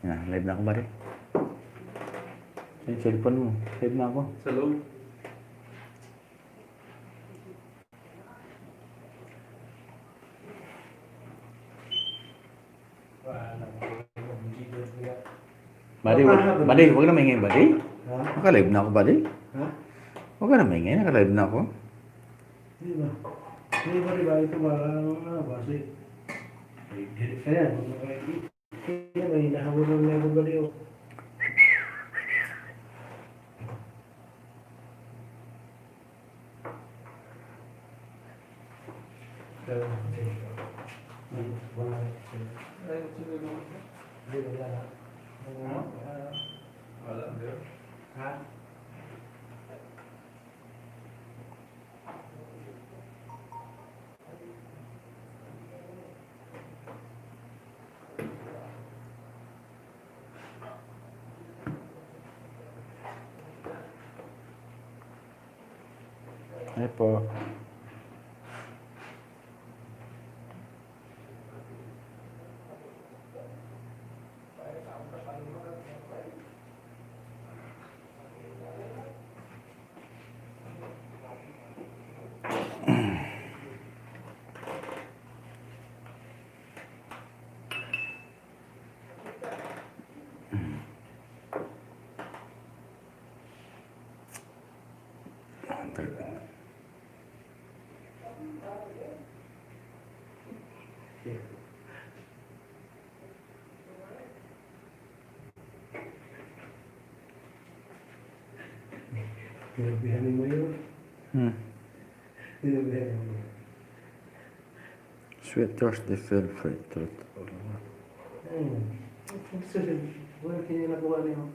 Yan, live na ako buddy. Yung cellphone mo, live na ako. Sa loob. Buddy, huwag na maingay buddy. Ha? Naka-live na ako buddy. Ha? Huwag ka na maingay, naka-live na ako. Hindi ba? Hindi ba diba ito ba? Basi. Ayan. Kaya may hinahawalan na ako ba diyo? Ha? Ay po. Pinabihanin mo yun? Pinabihanin mo yun? Sweaters, they feel free to Wala kanya nagawa niyo.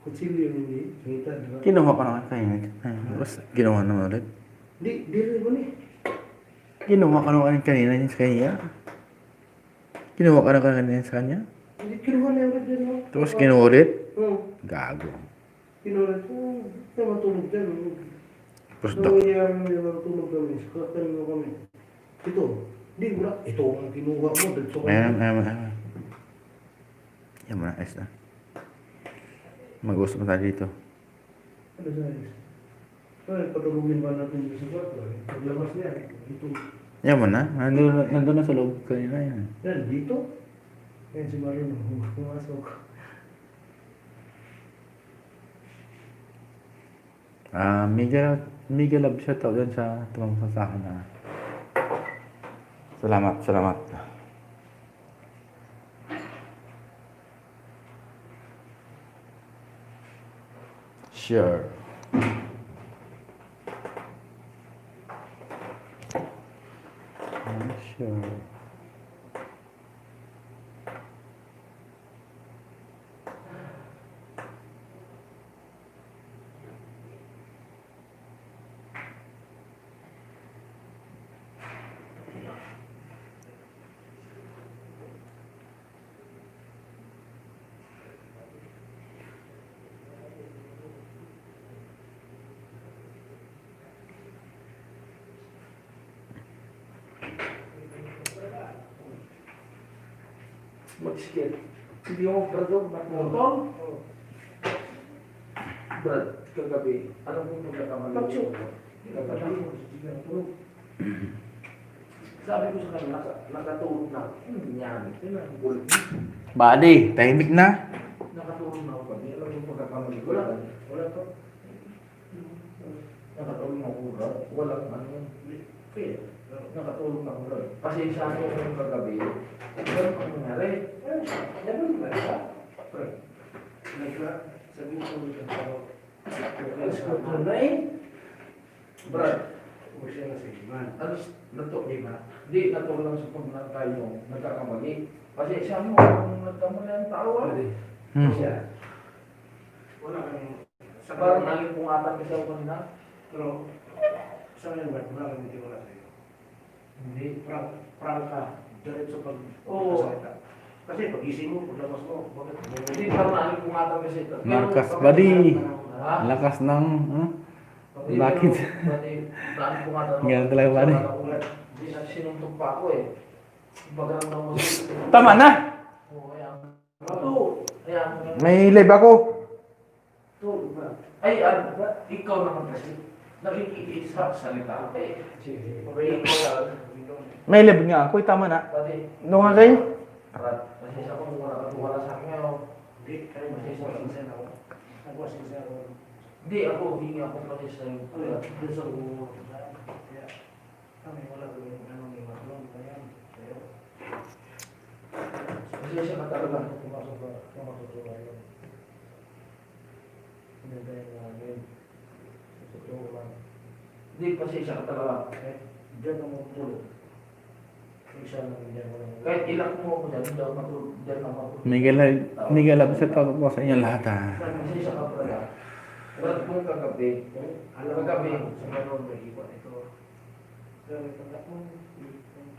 Kutsilyo hindi. Kita, diba? Kinuha ko naman kayo. Tapos ginawa naman ulit. Di rin ko ni. Kinuha ka naman kanina niya sa kanya. Kinuha ka na kanina sa kanya. Hindi kinuha na yung dyan mo. Tapos kinuha ulit. Gago. Kinuha ito. Ito matulog dyan. Tapos Ito yung matulog kami. Sukatan mo kami. Ito. Hindi mo na. Ito ang kinuha mo. Ayan. Yan mo na, ayos na. Mag-usap na tayo dito. Ano sa ayos? Ay, patulugin ba natin sa kwarto? Paglabas niya. Ito. Yan mo na. Nandun na sa loob kanina yan. Yan, dito. Yan si Marino. Pumasok. Miguel love shout out dyan sa tumangsa sa akin na. Salamat. Sure. Sure. Mag-skate. Hindi mo brado, motor. Brad, kagabi, anong yung pagkakamali? Kagabi. Sabi ko sa kanya, nakatulog na. Yan. Buddy, tahimik na. Nakatulog na ako pa. Alam yung pagkakamali. Wala pa. Nakatulog na ako, Brad. Walang ano. Nakatulog na ako, Brad. Pasensya ko yung kagabi. Ganun ang nangyari. Ganun ba siya? Sabi ko sa tao. Escort na eh. Brad, Huwag siya na sa iman. alas nato, di ba? Di, nato lang sa pag tayo nagkakamali. Kasi siya mo, kung nagkamali ang tao, Siya. Wala kang... parang naging pungatan kasi ako kanina. Pero, sa ngayon, ba't wala kang nitiwala sa'yo? Hindi. Prank ka. Diretso pag Oo. salita. Kasi pag-ising mo, paglabas mo, bakit? Hindi, parang naging pungatan kasi. Marcas, buddy. Ha? Lakas ng... Bakit? Naging pungatan. Ganun talaga, buddy. Hindi na sinuntok pa ako eh. Pagkaroon mo. Tama na! Oo, kaya. Ito, May live ako. Tulog ba? Ay, ikaw naman kasi. Nakikiisa sa salita. Eh, Sige. ikaw lang. May live nga ako. Tama na. Pati, Ano nga kayo? masisa ko kung wala sa akin ngayon. Hindi, kayo masisya ako. Nagwasisya ako. Hindi, ako, hingi ako pati sa iyo. Gusto ko. Kaya, kami wala ko yung ano ni Marlon. Kaya, kayo. Masisa ka talaga. Pumasok ka yun. Hindi tayo namin. Totoo lang. Hindi, pasensya ka talaga. Eh, diyan ka matulog. Isa lang diyan mo lang. Kahit ilang mo ako dyan, hindi ako matulog. Dyan ako matulog. Miguel, sa tawag ko sa inyo lahat ha. Pasensya ka talaga. Pero kung kagabi, Alam mo kagabi, sa Marlon may iba ito. Pero ito na mo.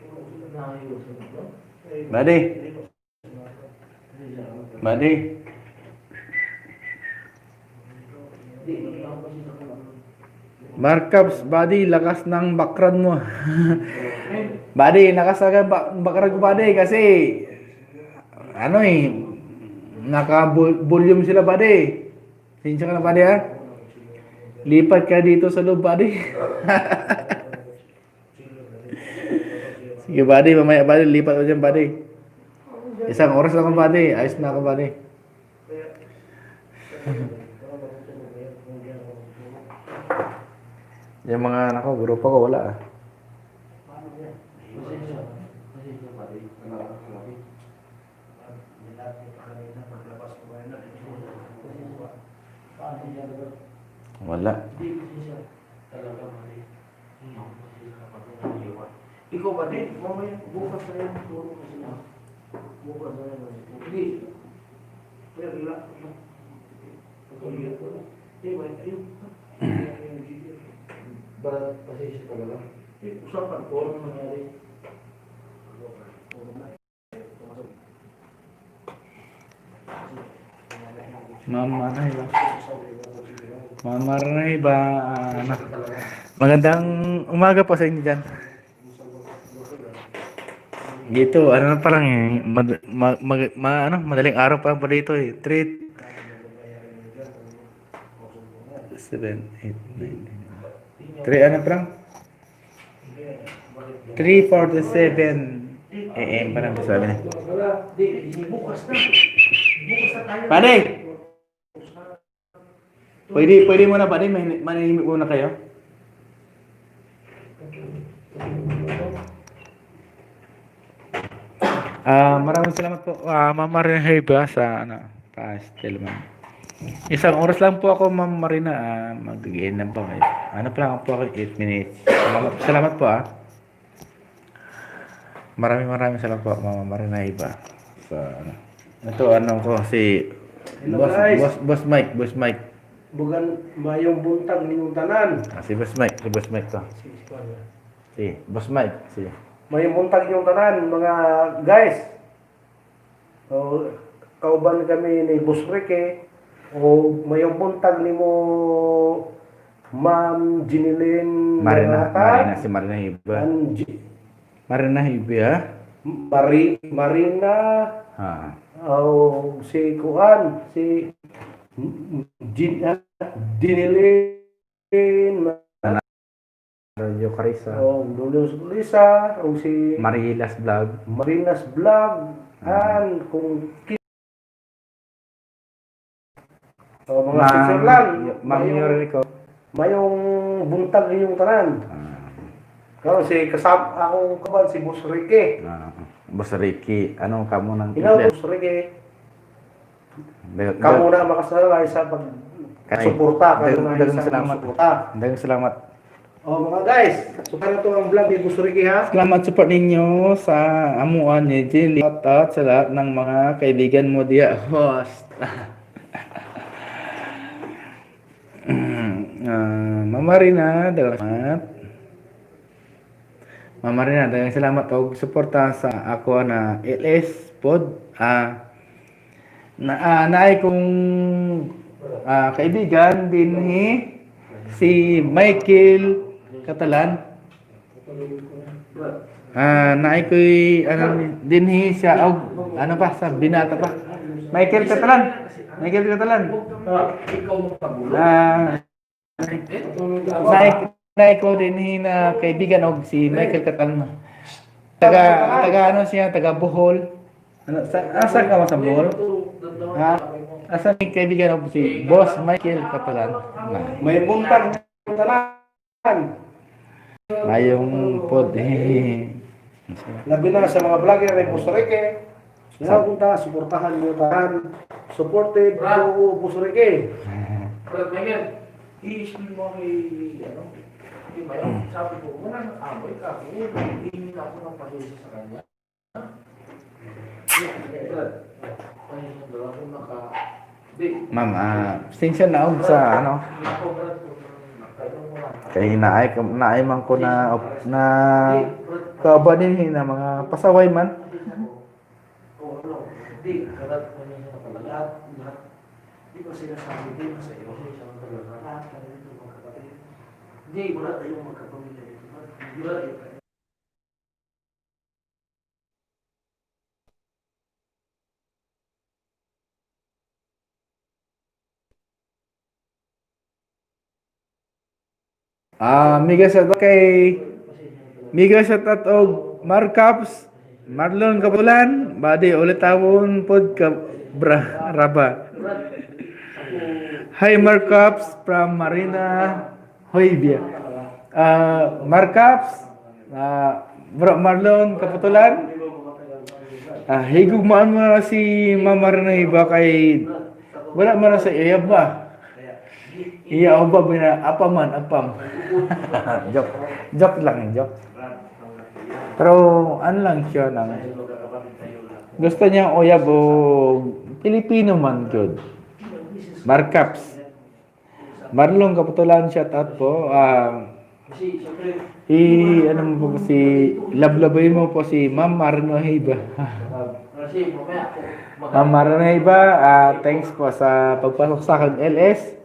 Tulog sila. naayos mo. Buddy. Buddy. Hindi, hindi ako pasensya ka lang. Markups, buddy, lakas ng background mo. Buddy, lakas ng background ko, buddy, kasi ano naka-volume sila, buddy. Sinsya ka na, buddy, ha? Lipat ka dito sa loob, buddy. Sige, buddy, mamaya, buddy, lipat ko dyan, buddy. Isang oras lang ako, buddy. Ayos na ako, buddy. Yung mga anak ko, grupo ko, wala ah. Pasensya. Pasensya pa rin. Kagabi. Paano niya talaga? Wala. Hindi, pasensya. Talaga, mali. Hindi ako pasensya pa rin. Ikaw ba din? Mamaya, bukas na yan. Turo kasi na. Bukas na yan. Hindi. Pero wala. Patuloy ko lang. Ayun. Barat pasensya talaga. Usapan ko ano nangyari. Mamaray ba? Ano? Magandang umaga po sa inyo dyan. Dito, ano na parang madaling araw pa po dito eh. 3, 7, 8, 9, 3 ano parang? 3:47 AM parang sabi niya. Bukas na. Bukas na tayo. Pare! Pwede muna pare, manimik muna kayo. Maraming salamat po, Ma'am Marina Heba sa pastel ma'am. Isang oras lang po ako, Ma'am Marina, mag-gain lang po kayo. Ano pa lang po ako, 8 minutes. Salamat po Maraming salamat po, Ma'am Marina Heba. Ito ko si Hello, guys. Boss Mike. Bukan mayong buntag ninyong tanan. Si Boss Mike to. Si Boss Mike, si Mayong buntag ninyong tanan, mga guys. So, kauban kami ni Boss Ricky. O mayong buntag ni mo Ma'am Jinilin Marina Marata. si Marina Heba. Marina Marina. Ha. O si Kuan, si Jinilin Radio Carissa. o Lulos Lisa, o si Marilas Vlog. Marinas Vlog, kung mga sister lang, Ma'am Yoriko. mayong buntag ninyong tanan. Kasi si kasama akong kaban si Boss Ricky. Boss Ricky, ano ka mo ng Ikaw, Boss Ricky, kamu na makasalay sa pagsuporta. Dagang salamat. Dagang salamat. O mga guys, so kaya ito ang vlog ni Boss Ricky ha. Salamat support ninyo sa amuan ni Jelly. At sa lahat ng mga kaibigan mo diya, host. Mama Rina, dagang salamat og suporta sa ako na LS Pod. Naay kong kaibigan din si Michael Catalan. Naay ko'y, dinhi siya, ano pa, sa binata pa. Michael Catalan. Michael Catalan. Ikaw magpagulo. Naay, naay ko dinhi na kaibigan og si Michael Catalan. Taga ano siya, taga Bohol. Asa ka mo sa Bohol? Ha? Asa ni kaibigan og si Boss Michael Catalan. May buntag yung tanan. Mayong pod. Labi na sa mga vlogger ng Costa Rica. Sila punta, suportahan nyo tahan. Supported to Costa Rica. Brad Michael, i-explain mo kay, di ba yun? Sabi ko, wala nang amoy ka. Hindi na ako ng pasensya sa kanya. Brad, pasensya na ako di. Ma'am, pasensya na og sa ano. Ako, Brad, nagkaroon mo lang. Kay naay man ko na kauban na mga pasaway man. Oo, ano, di, Brad, pasensya na pala. Lahat, di ba sinasabi din sa iyo, pasensya na talaga. Lahat ka rin ito, mga kapatid. Hindi, wala tayong magkapamilya dito. Brad, di ba? Mega shout out kay Mega shout out og Marcaps, Marlon Kapulan, badi ulit tawon pod ka raba. Hi Marcaps from Marina Hoybia. Marcaps, Bro Marlon Kaputulan. Higugmaan mo na si Mama Marina iba kay wala man na sa iya ba? Iya o ba bina apam. Joke lang, joke. Pero ano lang siya nang gusto niya uyab o Pilipino man gyud. Marcaps. Marlon Kaputulan shout out po. Ano mo po si lablabay mo po si Ma'am Marino Hiba. Ma'am Marino Hiba, thanks po sa pagpasok sa akin LS.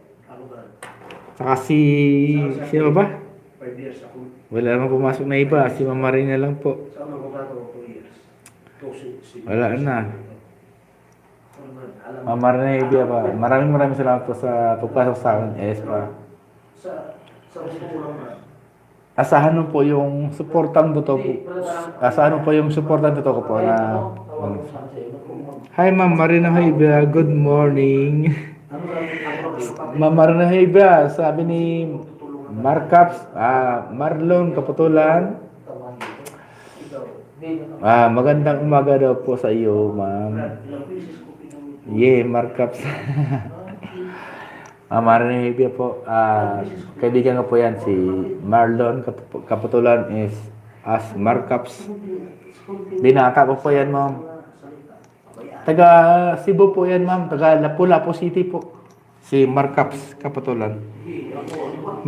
Saka sino ba? 5 years ako. Wala naman pumasok na iba. Si Mama Marina lang po. Sa mga kontrato 2 years. Wala na. Mama Marina iba pa. Maraming salamat po sa pagpasok sa akin. Yes pa. Sa gusto ko lang na. Asahan mo po yung supportang totoo po. Asahan mo po yung supportang totoo ko po na Hi Ma'am Marina Hiba, good morning. Ma'am Marina Hiba, sabi ni Marcaps, Marlon Kaputulan. Magandang umaga daw po sa iyo, ma'am. Marcaps. Marina Hiba po, kaibigan ko po yan, si Marlon Kaputulan is as Marcaps. Binata po yan, ma'am. Taga Cebu po yan, ma'am. Taga Lapu-Lapu City po. Si Marcaps Kaputulan.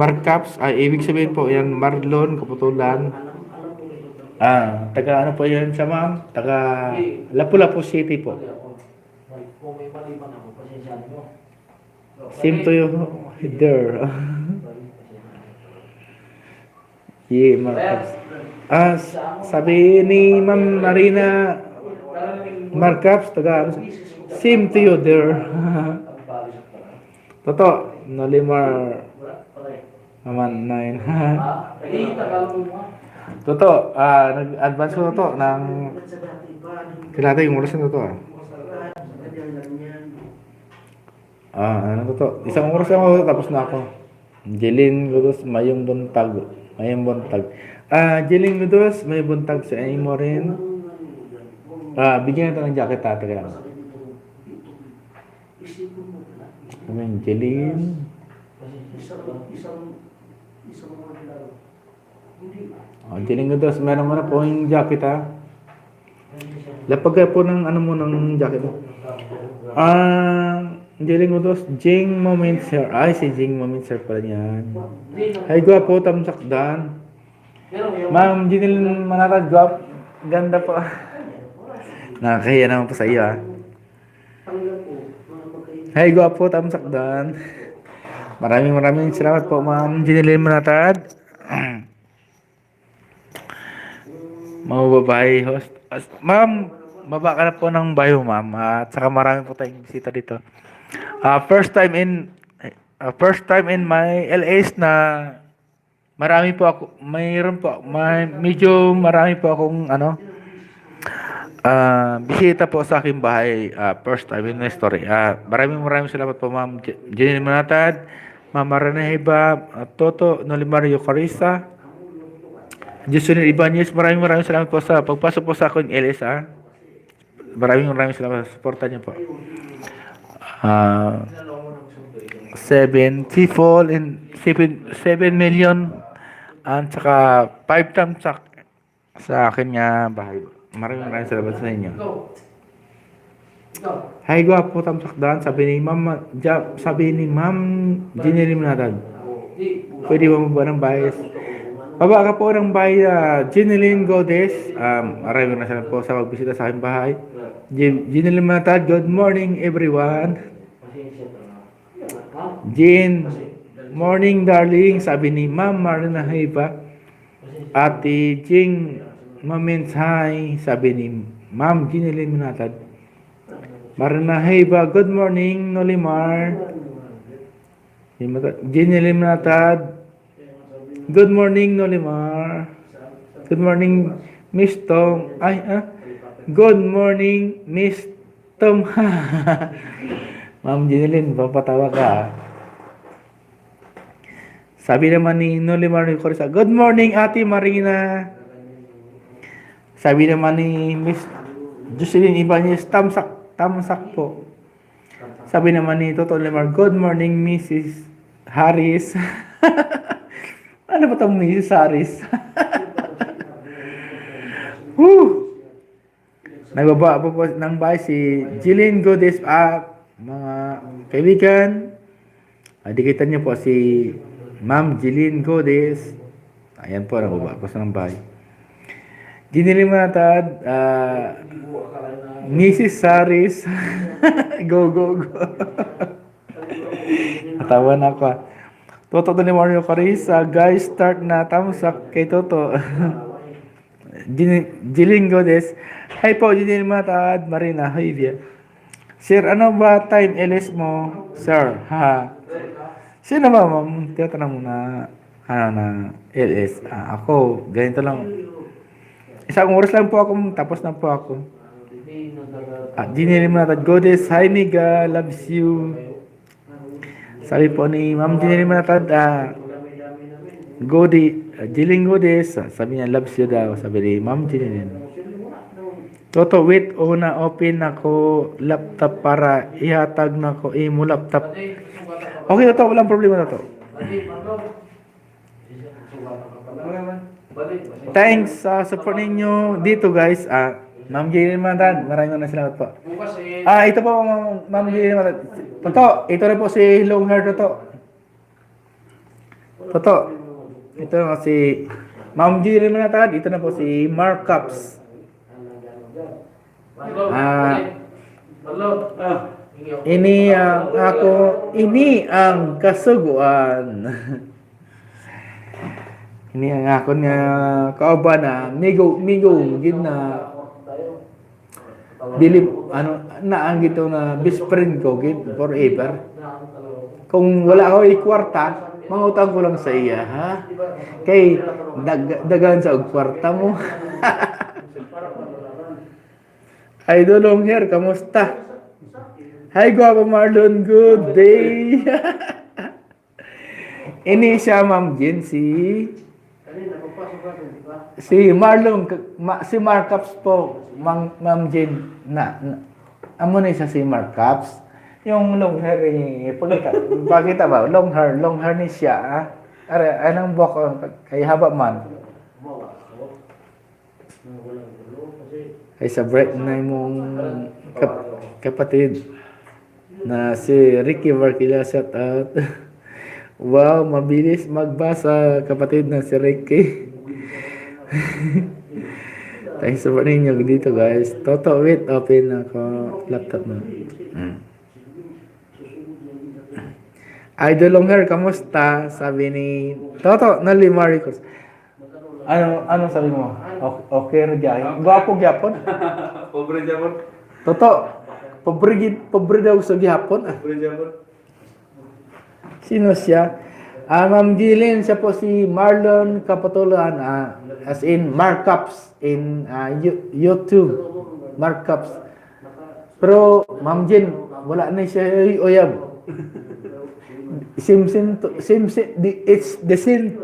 Marcaps, ibig sabihin po yan, Marlon Kaputulan. Taga ano po yan siya, ma'am? Taga Lapu-Lapu City po. Kung may mali man ako, pasensyahan mo. Same to you there. Marcaps. Sabi ni Ma'am Marina Marcaps, taga ano, same to you there. Toto, Nolimar naman 9. Toto, nag-advance ko to ng kilala yung oras na to. Ano to? Isang oras ako tapos na ako. Jeline Ludos, Mayong Buntag. Jeline Ludos, may buntag sa inyo mo rin. Bigyan natin ng jacket tatay. Jeline. Jeline Ludos, meron mo na po yung jacket ha. Lapag po ng ano mo ng jacket mo. Jeline Ludos, Jing Moments Sir. Ay, si Jing Moments Sir pala yan. Ay, gwapo, tamsakdan. Ma'am Jeline Manatad, gwap. Ganda po. Nakakahiya naman po sa iyo ha. Hey, gwapo, tamsakdan. Maraming salamat po, Ma'am Jeline Manatad. Mga babae host. Ma'am, baba ka na po ng bayo, ma'am. At saka marami po tayong bisita dito. First time in my LA's na marami po ako, mayroon po, medyo marami po akong bisita po sa aking bahay. First time in my story. Maraming salamat po, ma'am Jenny Manatad, ma'am Marana Heba, Toto Nolimario Carissa, Justin Ibanez. Maraming salamat po sa pagpasok po sa akin LS. Maraming salamat sa suporta niyo po. 7 people and 7 million at saka 5 times sa akin nga bahay. Maraming salamat sa inyo. Hi, gwapo tamsak dan, sabi ni Ma'am Jenny Limanatad. Pwede ba mo ba ng bahay? Baba ka po ng bahay, Ginilin Godes. Maraming salamat po sa pagbisita sa aking bahay. Jenny Limanatad, good morning everyone. Jane, morning darling, sabi ni Ma'am Marina Haiba. Ate Jing, moments hi, sabi ni Ma'am Ginilin Manatad. Marina Haiba, good morning Nolimar. Ginilin Manatad, good morning Nolimar. Good morning Miss Tom. Good morning Miss Tom. Ma'am Ginilin, papatawa ka. Sabi naman ni Nolimar Corisa, good morning Ate Marina. Sabi naman ni Miss Jocelyn Ibanez, tamsak po. Sabi naman ni Toto Limar, good morning Mrs. Harris. Ano ba itong Mrs. Harris? Woo! Nagbaba po ng bahay si Jillian Godes. Mga kaibigan, dikitan niyo po si Ma'am Jillian Godes. Ayan po, nagbaba po sa ng bahay. Ginilimatad, Mrs. Saris. Go. Natawa na ako. Toto ni Mario Carissa, guys, start na. Tamsak kay Toto. Jillian Godes. Hi po, Ginilimatad, Marina Hivia. Sir, ano ba time LS mo, sir? Sino ba, ma'am? Tinatanong mo na, na LS. Ako, ganito lang. Isang oras lang po ako, tapos na po ako. Ginili Manatad, Godes, hi Miga, loves you. Sabi po ni Ma'am Ginili Manatad, Jiling Godes, sabi niya, loves you daw. Sabi ni Ma'am Ginili. Toto, wait, una open ako laptop para ihatag na ko mo laptop. Okay, Toto, walang problema na to. Thanks sa support ninyo dito, guys. Ma'am Ginili Manatad, maraming salamat po. Ito po, Ma'am Ginili Manatad. Toto, ito na po si long hair Toto. Toto, ito na si Ma'am Ginili Manatad, ito na po si Mark Cups. Ini ang kasuguan. Ini ang ako nga kauban na migo gid na bilib ang gito na best friend ko gid forever. Kung wala ako ikwarta, mangutang ko lang sa iya, ha? Kay dagan sa kwarta mo. Idol long hair, kamusta? Hi, Guapo Marlon, good day. Ini siya, Ma'am Jen, si Marlon, si Markups po, Ma'am Jen, amo na siya si Markups. Yung long hair, pakita ba? Long hair ni siya, anong buhok, kay haba man. Ay sa break na mong kapatid na si Ricky Varkila, shout out. Wow, mabilis magbasa kapatid na si Ricky. Thanks for ninyo dito, guys. Toto, wait, open ako laptop mo. Idol long hair, kamusta? Sabi ni Toto Nalimaricos. Ano sabi mo? Okay ra gyud. Gwapo gyapon. Pobre Japon. Toto. Pobre daw sa gyapon. Pobre Japon. Sino siya? Ma'am Gillian, siya po si Marlon Kapatulan, as in Markups in YouTube. Markups. Pero Ma'am Jin, wala na siya uyab. It's the same,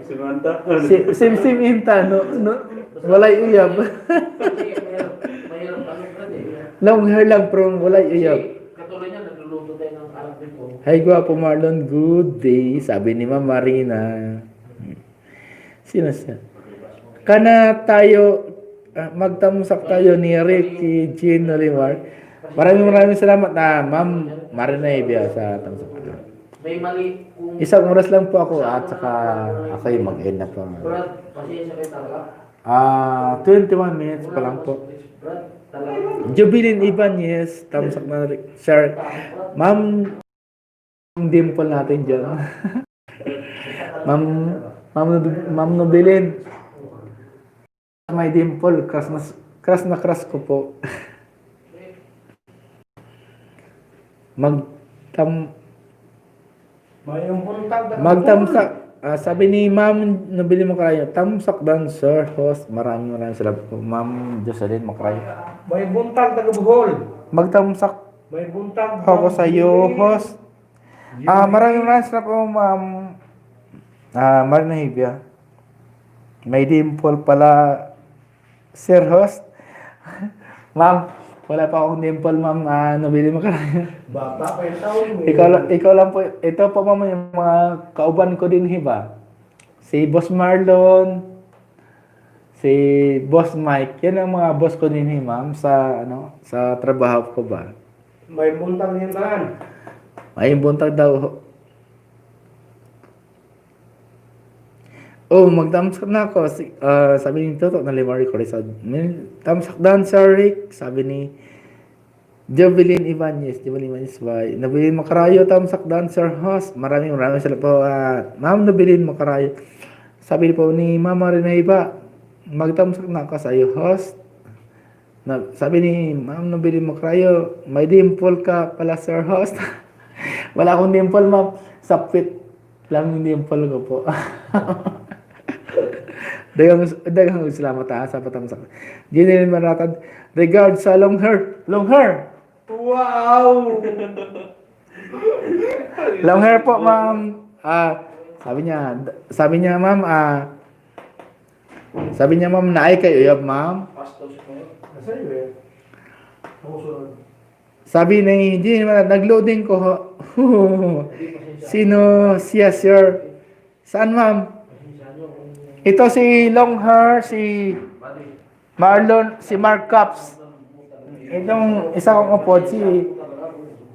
Simanta. Sim inta, no, walay uyab. Mahirap ano brad eh. Long hair lang, pero walay uyab. Katulad niya, nagluluto tayo ng alam ko. Hi, gwapo Marlon, good day. Sabi ni Ma'am Marina. Sino siya? Kana tayo, magtamusak tayo ni Ricky Jean Olimar. Maraming salamat na Ma'am Marina Ibia sa tamsak. May mali kung... Isang oras lang po ako at saka ako yung mag-end na po. Brad, pasensya kayo talaga. 21 minutes pa lang po. Brad, talaga. Jubilin Ibanez, tamsak na share. Ma'am Dimple natin dyan. Ma'am Nobilin. May dimple, crush na crush ko po. Magtamsak. Sabi ni Ma'am Nobilin Macrayo, tamsak dancer, host. Maraming salamat po. Ma'am Jocelyn Macrayo. May buntag taga Bohol. Magtamsak May buntag ako sa iyo, host. Maraming salamat po, Ma'am Marina Hibia. May dimple pala, Sir Host. Ma'am, wala pa akong dimple, Ma'am. Nabili mo ka lang. Bata pa yung taon. Ikaw lang po. Ito po, Ma'am, yung mga kauban ko din, hiba. Si Boss Marlon, si Boss Mike. Yan ang mga boss ko din, Ma'am, sa trabaho ko ba. May buntag niyan tanan. May buntag daw. Magtamsak na ako. Sabi ni Toto na Limari Corizon. Tamsak dancer, Rick. Sabi ni Jovelyn Ibanez. Nabilin Macarayo, tamsak dancer, host. Maraming salamat po. Ma'am Nabilin Macarayo. Sabi po ni Mama Renaiba, magtamsak na ako sa iyo, host. Sabi ni Ma'am Nabilin Macarayo, may dimple ka pala, sir, host. Wala akong dimple, Ma'am. Sapit lang yung dimple ko po. Dagang salamat sa patamsak. Ginilin Maratad, regard sa long hair. Long hair! Wow! Long hair po, Ma'am. Sabi niya, Ma'am, naay kayo, uyab, Ma'am. Nasa iyo eh. Musunod. Sabi ni Ginilin, nag-loading ko. Sino siya, sir? Saan, Ma'am? Ito si long hair, si Marlon, si Mark Caps. Itong isa kong upod,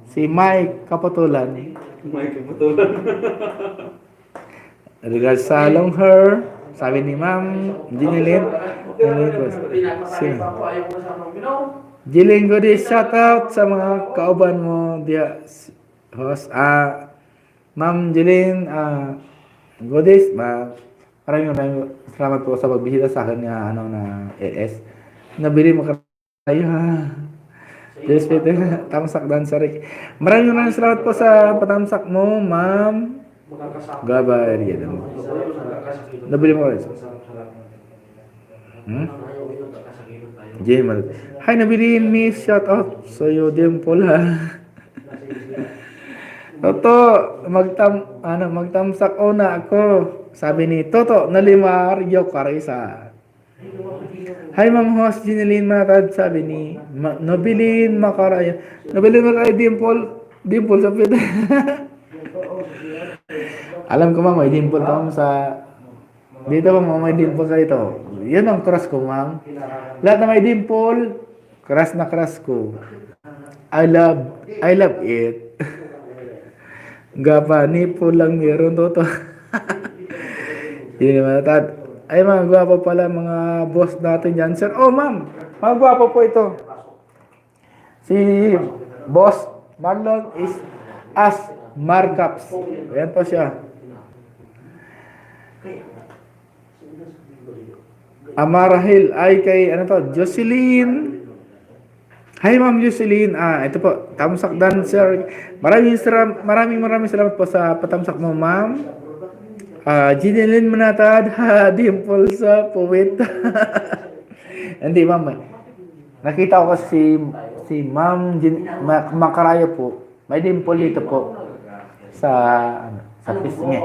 si Mike Kapatulan. Mike Kapatulan. Regards sa long hair, sabi ni Ma'am Jinilin. Jiling Godis, shout out sa mga kauban mo dia host. Ma'am Jiling Godis, maraming salamat po sa pagbisita sa akin na LS. Nabili mo kayo ha. Just tamsak dancer. Maraming salamat po sa patamsak mo, Ma'am. Gabay rin. Nabili mo kayo. Jamal. Hi, nabili ni shout out sa iyo Dimple ha. Toto, magtamsak na ako. Sabi ni Toto Nalimar Yokarisa. Hi, Ma'am Host Ginilin Matad. Sabi ni Nobilin Macarayo. Nobilin Macarayo, Dimple sa pita. Alam ko, Ma'am, may dimple ka, Ma'am, sa... Dito, Ma'am, may dimple sa ito. Yan ang crush ko, Ma'am. Lahat na may dimple, crush na crush ko. I love it. Gapa, nipple lang meron, Toto. Yun naman, ay, mga gwapo pala mga boss natin dyan, sir. Ma'am, mga gwapo po ito. Si Boss Marlon is as Markups. Ayan po siya. Amarahil ay kay ano to, Jocelyn. Hi Ma'am Jocelyn. Ito po, Tamsak Dancer. Maraming salamat po sa patamsak mo, Ma'am. Ginelin Manatad, Dimple sa puwit. Hindi, Ma'am. Nakita ko si Ma'am Makaraya po. May dimple dito po sa sa pisngi.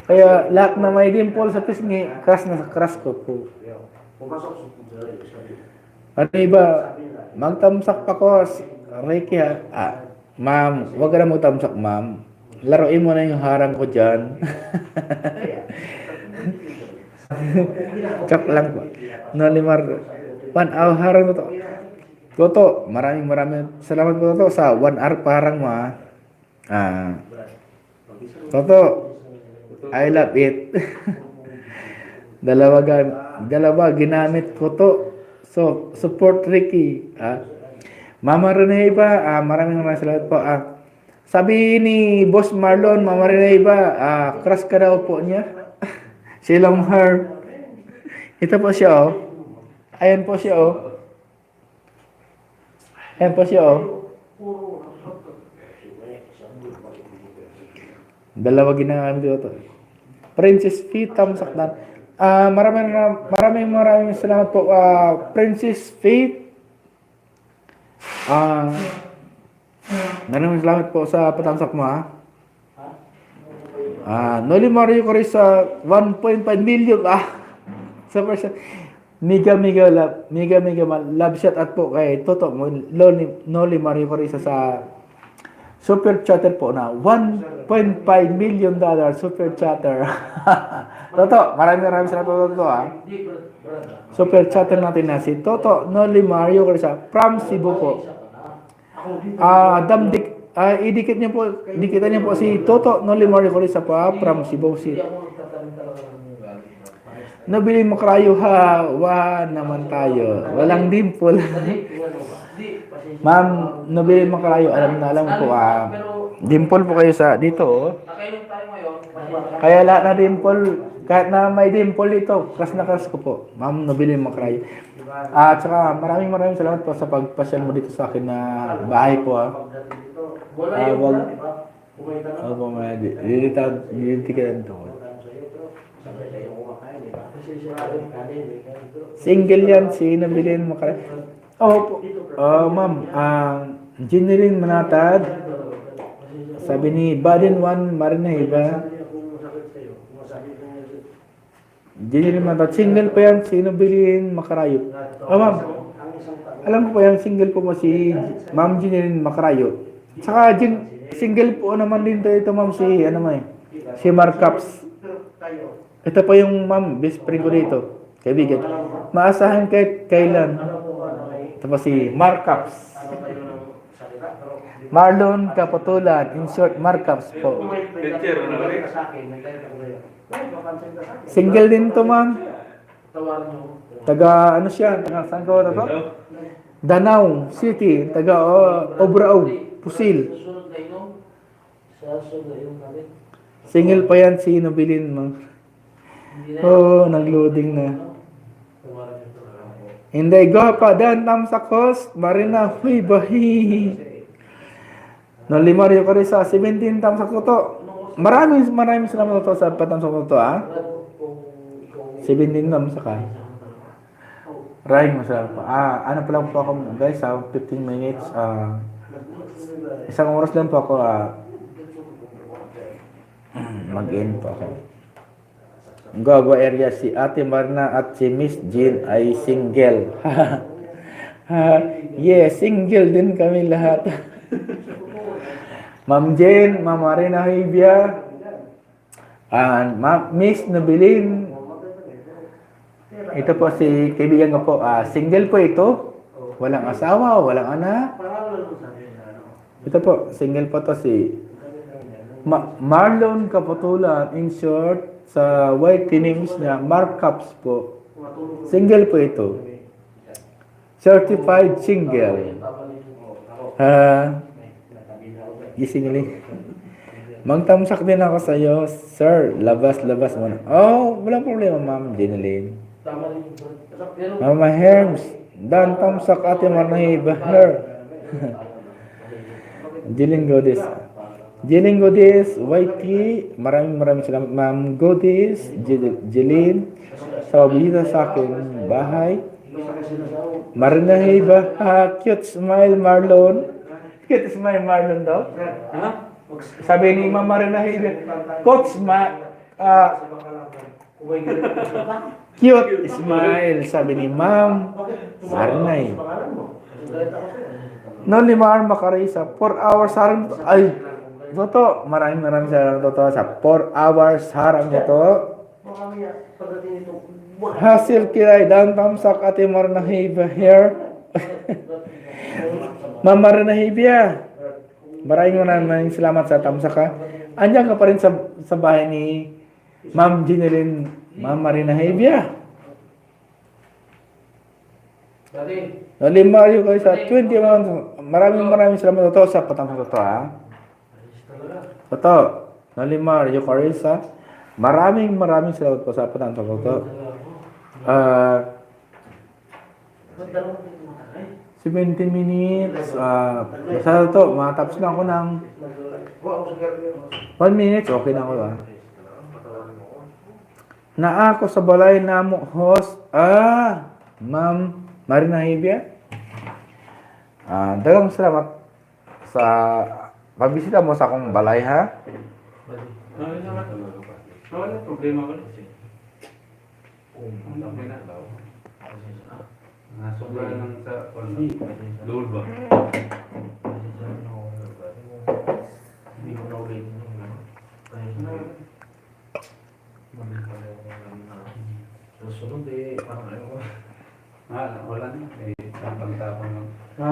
Kaya lahat na may dimple sa pisngi, crush na sa crush ko po. Pumasok sa puntay. Ano iba, magtamsak pa ko, Ricky ha. Ma'am, wag ka na magtamsak, ma'am. Laruin mo na yung harang ko dyan. Chok lang po. Nolimar, 1 hour harang to. Toto, maraming salamat po Toto sa 1 hour parang mo ha. Toto, I love it. Dalawa ginamit ko to. So, support Ricky. Mama Reneva, maraming salamat po. Sabi ni Boss Marlon, Mama Reneva, crush ka daw po niya. Silang her. Ito po siya, oh. Ayan po siya, oh. Ayan po siya, oh. Dalawa ginagamit ko to. Princess Feet, tamsak na. Maraming salamat po, Princess Faith. Maraming salamat po sa patamsak mo, ha. Noli Mario ko rin sa 1.5 million, super mega love shot at po kay Toto Noli Mario ko rin sa super chatter po na $1.5 million super chatter. Toto, maraming salamat po Toto, ha. Super chatter natin na si Toto Noli Mario Carissa from Cebu po. Idikit niyo po, dikitan niyo po si Toto Noli Mario Carissa po from Cebu City. Nabili mo krayo ha, naman tayo. Walang dimple. Ma'am, nabili mo krayo, alam po dimple po kayo sa dito, oh. Kaya lahat na dimple, kahit na may dimple dito, crush na crush ko po. Ma'am, nabili mo krayo. At saka maraming salamat po sa pagpasyal mo dito sa akin na bahay po, ha. Wag po lilitikan to. Single yan, si nabilin mo krayo. Ma'am, Jeneline Manatad. Sabi ni Baden 1 Marineva. Jeneline Manatad. Single pa yan, sino bilhin Makarayo. Ma'am, alam ko po yan, single po mo si Ma'am Jeneline Makarayo. Saka single po naman din ito ma'am si Markups. Ito pa yung ma'am, best friend ko dito. Kaibigan. Maasahan kahit kailan. Ito pa si Markups. Marlon Kapatulan, in short, Markups po. Single din to, ma'am. Taga, ano siya? Taga, saan ko na to? Danau City. Taga, Obrao, Pusil. Single pa yan, si Nobilin, ma'am. Nag-loading na. Hindi, go pa. Dan, tamsak host. Marina, huy, bahi. Noli Mario Carissa, 17 tamsak ko to. Maraming salamat to sa patamsak ko to, ha. 17 tamsak, ha. Maraming masarap po. Ano pa lang po ako, guys, 15 minutes. Isang oras lang po ako, mag-end po ako. Gaba area si Ate Marna at si Miss Jean ay single. Yes, single din kami lahat. Ma'am Jean, Ma'am Marina Hibia, and Miss Nobilin. Ito po si kaibigan ko po. Single po ito. Walang asawa, walang anak. Ito po, single po to si Marlon Kapatulan, in short, sa white names niya, Markups po. Single po ito. Certified single. Gisingli. Magtamsak din ako sa iyo, sir. Labas mo na. Walang problema, ma'am Jeneline. Mama Herms, Dan Tamsak Ate Marnahi Bahar. Jiling Godis. Jiling Godis, YT, maraming salamat Ma'am Godis, Jilin, sa pabisita sa akin bahay. Marnahi Bahar, cute smile Marlon. Cute smile Marlon daw. Sabi ni Ma'am Marnahi, cute smile, sabi ni Ma'am Marnahi. No Limar Macarisa, 4 hours harang ay Toto, maraming salamat Toto sa 4 hours harang Toto. Hasil kilay Dan Tamsak Ate Marnahi Bahar. Ma'am Marnahi Bia. Maraming salamat sa Tamsaka. Andiyan ka pa rin sa bahay ni Ma'am Jeneline, Ma'am Marinahi Bia. Noli Mario kayo sa 21. Maraming salamat Toto sa Patamsak Toto ha. Toto, Noli Mario Carissa. Maraming salamat po sa Patamsak Toto. 17 minutes. Basta to, matapos lang ako ng 1 minute. Okay na ako Na ako sa balay na mo host. Ma'am Marina Hibia. Dagang salamat sa pagbisita mo sa akong balay ha. Wala problema ko. Sobra lang sa load ba? Hindi ko na ulit. Susunod parang ano. Wala na. Tapang-tapang lang. Ha?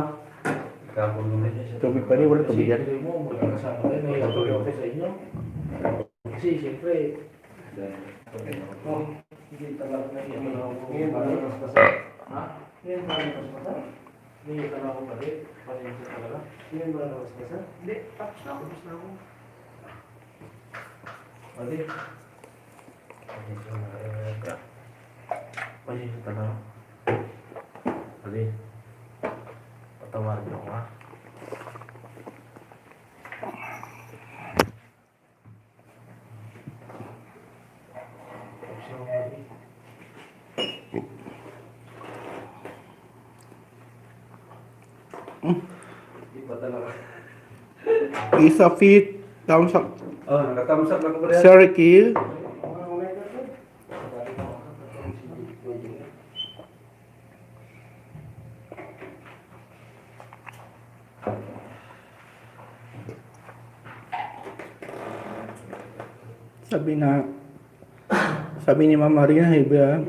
Tapang lang. Tubig pa rin, wala tubig yan. Mo, magkakasama kayo, may tuloy ako sa inyo. Kasi siyempre, hindi talaga na ngayon parang mas pasal. Ngayon parang mas pasal. Ngayon talaga ako pa rin. Pasensya talaga. Ngayon parang mas pasal. Hindi, tapos na ako. Pwede. Pasensya talaga. Pwede. Patawarin ako ha. Iba talaga. Isa feet, Tamsak, Nakatamsak lang ko rin. Circle. Sabi ni Ma'am Maria Hibia,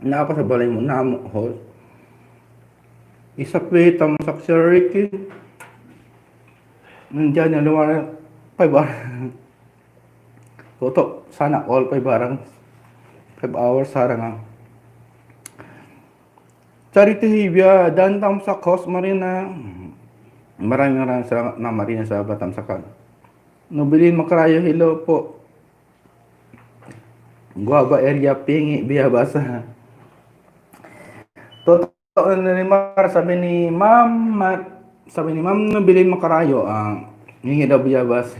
na ako sa balay mo, na mo host. Isa feet, Tamsak, Circle. Nandiyan yung lumaran 5 hours. Toto, sana all 5 barang 5 hours sarang nga. Charity Hibia, Dan Tamsak, host Marina. Maraming salamat na Marina sa Batamsakan. Nobilin Makarayo, hello po. Guaba area, Pingi, Biyabasa. Toto, sabi ni Ma'am Nobilin Makarayo, hingi daw Biyabas.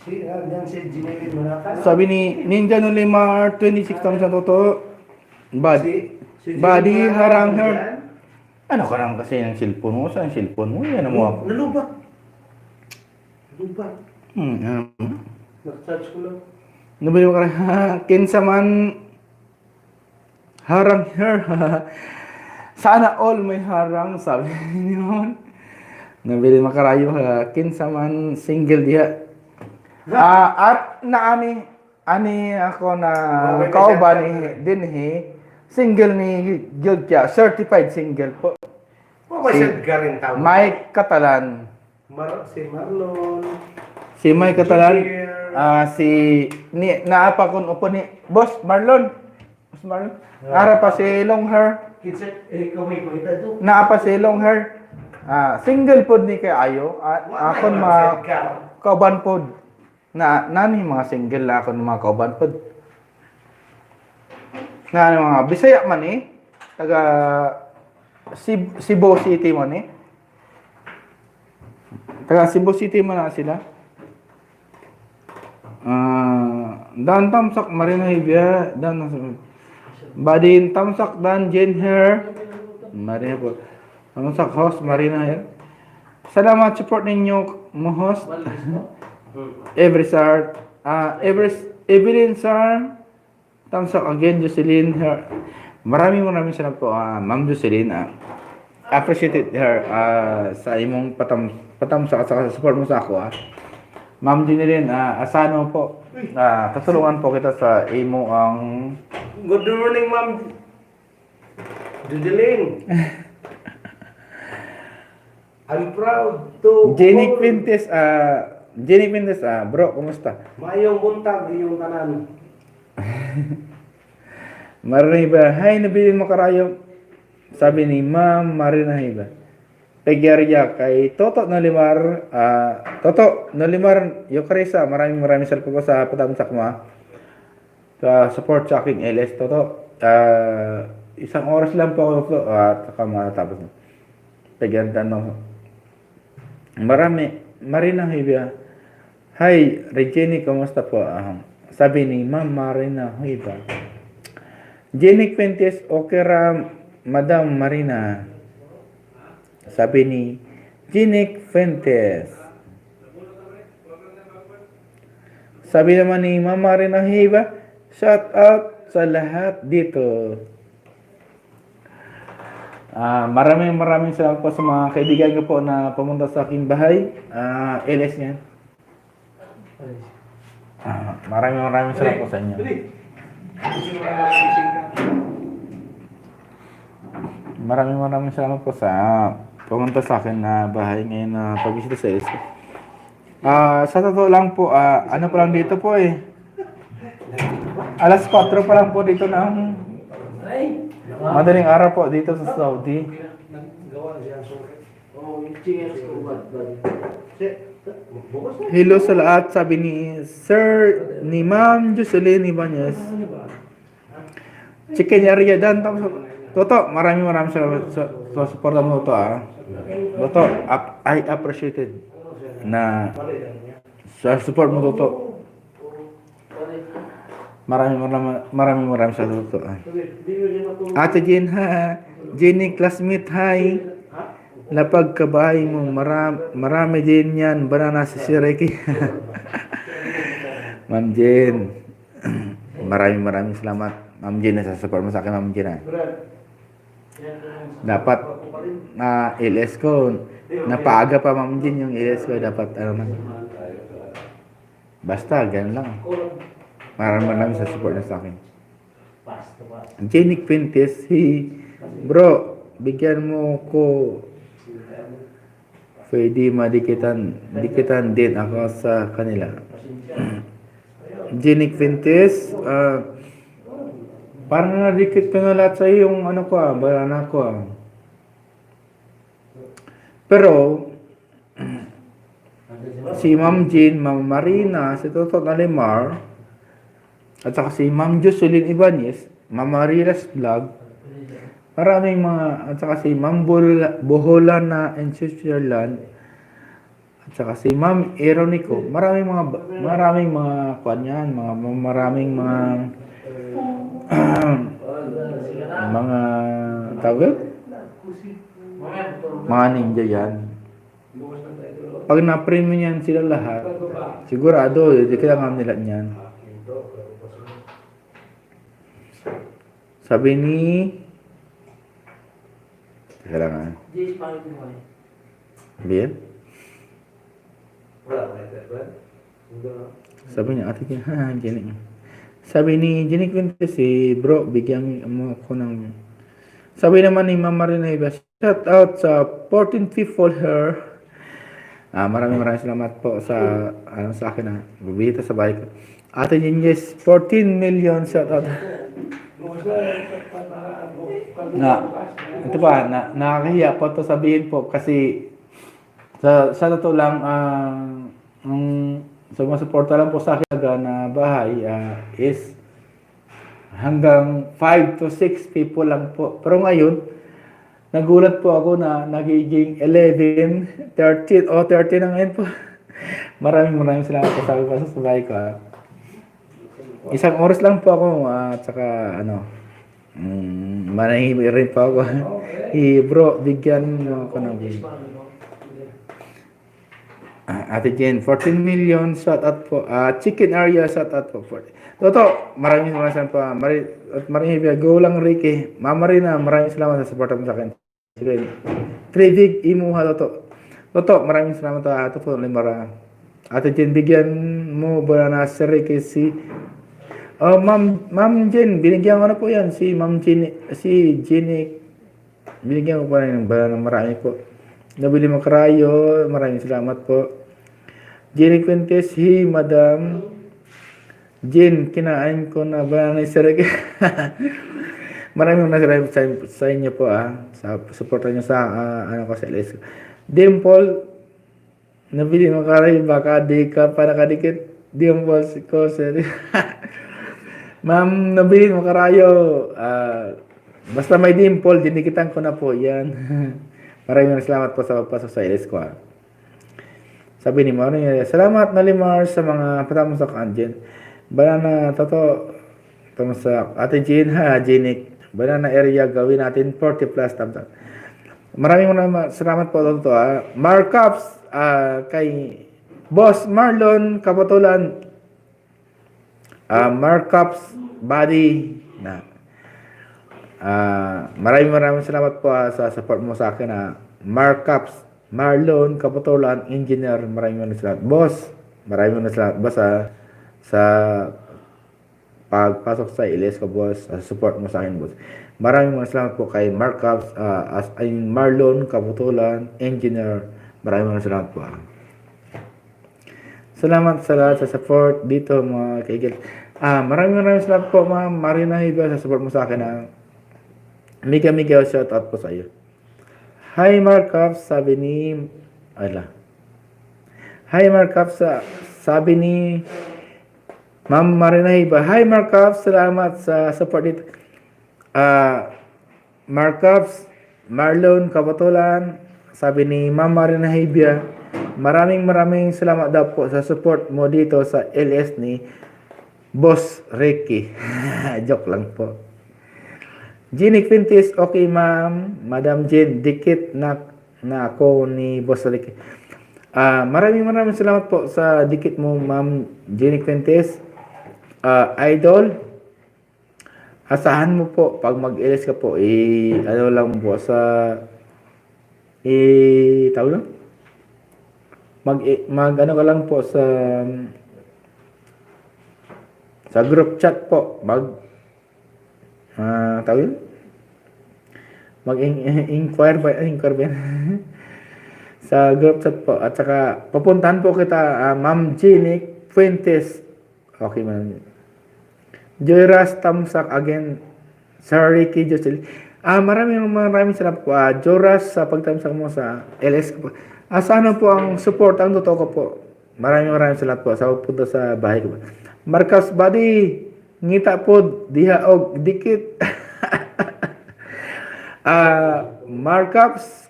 Si Ginelli Manaka. Sabi ni Ninja Nolimar, 26,000 Toto. Body harang her. Ano ka lang kasi ng cellphone mo? Saan cellphone mo? Yan mo. Nalubat. Nag-charge ko lang. Nabili mo ka rin, kinsa man harang her. Sana all may harang, sabi niyon. Nabili makarayo, kinsa man single diha. At ani ako na kauban ni dinhi, single ni Gilkya, certified single po. Masad ka rin tao. Mike Catalan. Si Marlon. Si Mike Catalan, naapa kun upo ni Boss Marlon. Ara pa si long hair. Kinsa, ikaw may pakita ito. Naapa si long hair. Single pod ni kay ayo. Akon kauban pod. Nani mga single na akon mga kauban pod. Nga ano, mga Bisaya man eh. Taga Cebu City man eh. Taga Cebu City man na sila. Dan Tamsak Marina Hibia, dan Badin Tamsak dan Jenher Marina po. Tamsak host Marina Hair. Salamat support ninyo mo host. Every start, Evelyn Sar, Tamsak again, Jocelyn her. Maraming salamat po, Ma'am Jocelyn. Appreciated her sa imong patamsak at sa support mo sa ako. Ma'am Jeneline, asano po, tutulungan po kita sa imo ang Good morning, Ma'am. Judeline. I'm proud to... Jenny Quintes, bro, kumusta? Mayong buntag iyong tanan. Marina ba? Hay, nabilin mo karayo. Sabi ni Ma'am Marina Hiba. Pegyarya kay Toto Nolimar, Toto Nolimar Yokarisa, maraming salamat po sa patamsak mo. Sa support sa aking LS, Toto. Isang oras lang po ako at saka matapos na. Pegyarya no. Marina Hiba. Hi, Regine, kumusta po? Sabi ni Ma'am Marina Hiba. Jenny Quintes, okay ra, Madam Marina. Sabi ni Jenny Quintes. Sabi naman ni Ma'am Marina Hiba, shout out sa lahat dito. Maraming salamat po sa mga kaibigan ko po na pumunta sa aking bahay. LS niyan. Maraming salamat po sa inyo. Maraming salamat po sa pumunta sa akin na bahay ngayon na pagbisita sa LS. Sa totoo lang po, ano pa lang dito po eh. Alas 4 pa lang po dito ng madaling araw po dito sa Saudi. Naggawa siya sulit. Oh, yung cheers ko ba? Hello sa lahat, sabi ni Sir, ni Ma'am Jocelyn Ibanez. Chicken area dan. Toto, maraming salamat sa support mo to Toto, I appreciated na sa support mo to. Maraming sa Toto. Ate Jen, Jenny classmate, hi. Lapag kabahay mo, marami din yan, banana si Sireki. Ma'am Jen, maraming salamat. Ma'am Jen, nasa-support mo sa akin, Ma'am Jen. Dapat na LS ko, napaaga pa, Ma'am Jen, yung LS ko, dapat basta, ganun lang. Maraming sa support na sa akin. Jenny Quintes, bro, bigyan mo ko. Pwede dikitan din ako sa kanila. Jenny Quintes, parang nadikit ko na lahat sa yung banana ko. Pero, si Ma'am Jean, Ma'am Marina, si Toto Nalimar, at saka si Ma'am Jocelyn Ibanez, Ma'am Marila's Vlog, maraming at saka si Ma'am Boholana in Switzerland, at saka si Ma'am Eronico, maraming mga tawag, mga ninja yan. Pag na-premium yan sila lahat, sigurado, hindi kailangan nila niyan. Sabi ni kailangan. Bien. Sabi niya, ate niya, Jenny. Sabi ni Jenny Quintes, bro, bigyan mo ako ng... Sabi naman ni Ma'am Marina Iba, shout out sa 14 people here. Maraming salamat po sa akin na bibita sa bahay ko. Ate Jenyes, 14 million shout out. Ito pa, nakakahiya po ito sabihin po kasi sa totoo lang, sumusuporta lang po sa akin na bahay is hanggang 5 to 6 people lang po. Pero ngayon, nagulat po ako na nagiging 11, 13, 13 na ngayon po. Maraming salamat po sa pagpasasabay ko. Isang oras lang po ako at saka manahimik rin po ako. Bro, bigyan mo ako ng Ate Jen, 14 million, shout out po. Chicken area, shout out po. Toto, maraming salamat po. Maraming go lang, Ricky. Mama Rina, maraming salamat sa support mo sa akin. Sige. 3 big imuha, Toto, maraming salamat po. Toto, Limara. Ate Jen, bigyan mo ba na si Ricky Ma'am Jen, binigyan ko na po yan. Si Ma'am Jen, si Jenny, binigyan ko pa rin ng marami po. Nabili mo karayo, maraming salamat po. Jenny Quintes, Madam. Jen, kinain ko na ba na isa rin? Maraming salamat sa inyo po sa suporta nyo sa sa LS. Dimple, nabili mo karayo, baka di ka pa nakadikit. Dimple, ko, sir. Ma'am, nabili mo karayo. Basta may dimple, dinikitan ko na po yan. Maraming salamat po sa pasok sa LS ko. Sabi ni Mario, salamat na Limar sa mga patamusak Anjen. Banana, tamusak. Ate Jean, Jenik. Banana area, gawin natin 40 plus. Maraming salamat po dito. Markups kay Boss Marlon Kapatulan. Markups body na. Maraming salamat po sa support mo sa akin. Markups Marlon Kapatulan Engineer, maraming salamat. Boss, maraming salamat boss sa pagpasok sa LS ko, boss. Support mo sa akin, boss. Maraming salamat po kay Markups Marlon Kapatulan Engineer. Maraming salamat po. Salamat sa lahat sa support dito, mga kaigil. Maraming salamat po, Ma'am Marina Hiba, sa support mo sa akin. Mega shout out po sa iyo. Hi Markups, sabi ni Hi Markups, sabi ni Ma'am Marina Hiba. Hi Markups, salamat sa support dito. Markups Marlon Kapatulan, sabi ni Ma'am Marina Hiba. Maraming salamat daw po sa support mo dito sa LS ni Boss Ricky. Joke lang po. Jenny Quintes, okay ma'am. Madam Jen, dikit na ako ni Boss Ricky. Maraming salamat po sa dikit mo, ma'am Jenny Quintes. Idol, asahan mo po pag mag-LS ka po, ano lang po sa tawag lang? Mag ano ka lang po sa group chat po, tawag yun? Mag-inquire ba sa group chat po, at saka papuntahan po kita, Ma'am Jenny Fuentes. Okay, ma'am. Joyras, tamsak again. Sir Ricky Jocelyn. Maraming salamat po. Joyras, sa pagtamsak mo sa LS ko po. Sana po ang support, ang totoo ko po. Maraming salamat po sa punta sa bahay ko. Markups body, ngita po, diha og dikit. Markups